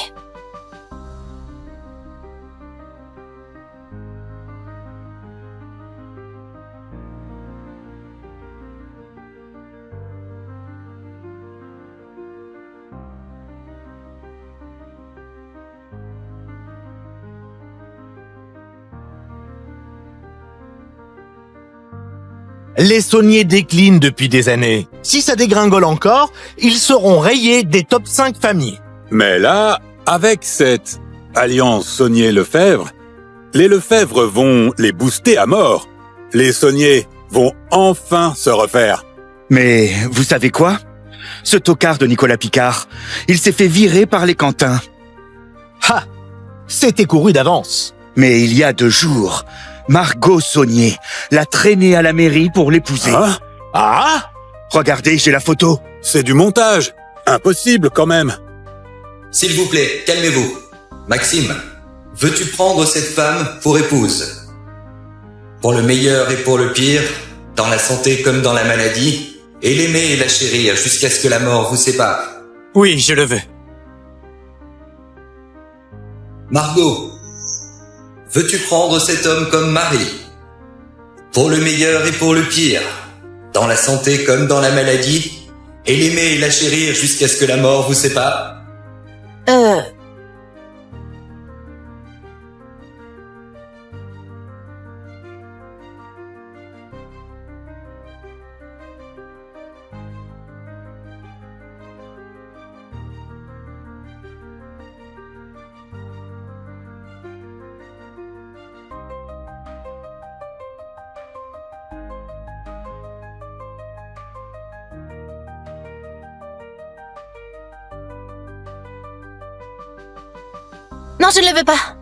Les Saunier déclinent depuis des années. Si ça dégringole encore, ils seront rayés des top 5 familles. Mais là, avec cette alliance Saunier-Lefebvre, les Lefebvre vont les booster à mort. Les Saunier vont enfin se refaire. Mais vous savez quoi? Ce tocard de Nicolas Picard, il s'est fait virer par les Quentin. Ha! C'était couru d'avance. Mais il y a 2 jours, Margot Saunier l'a traîné à la mairie pour l'épouser. Hein? Ah? Regardez, j'ai la photo. C'est du montage. Impossible quand même. S'il vous plaît, calmez-vous. Maxime, veux-tu prendre cette femme pour épouse? Pour le meilleur et pour le pire, dans la santé comme dans la maladie, et l'aimer et la chérir jusqu'à ce que la mort vous sépare. Oui, je le veux. Margot, veux-tu prendre cet homme comme mari? Pour le meilleur et pour le pire, dans la santé comme dans la maladie, et l'aimer et la chérir jusqu'à ce que la mort vous sépare? Non, je ne le veux pas.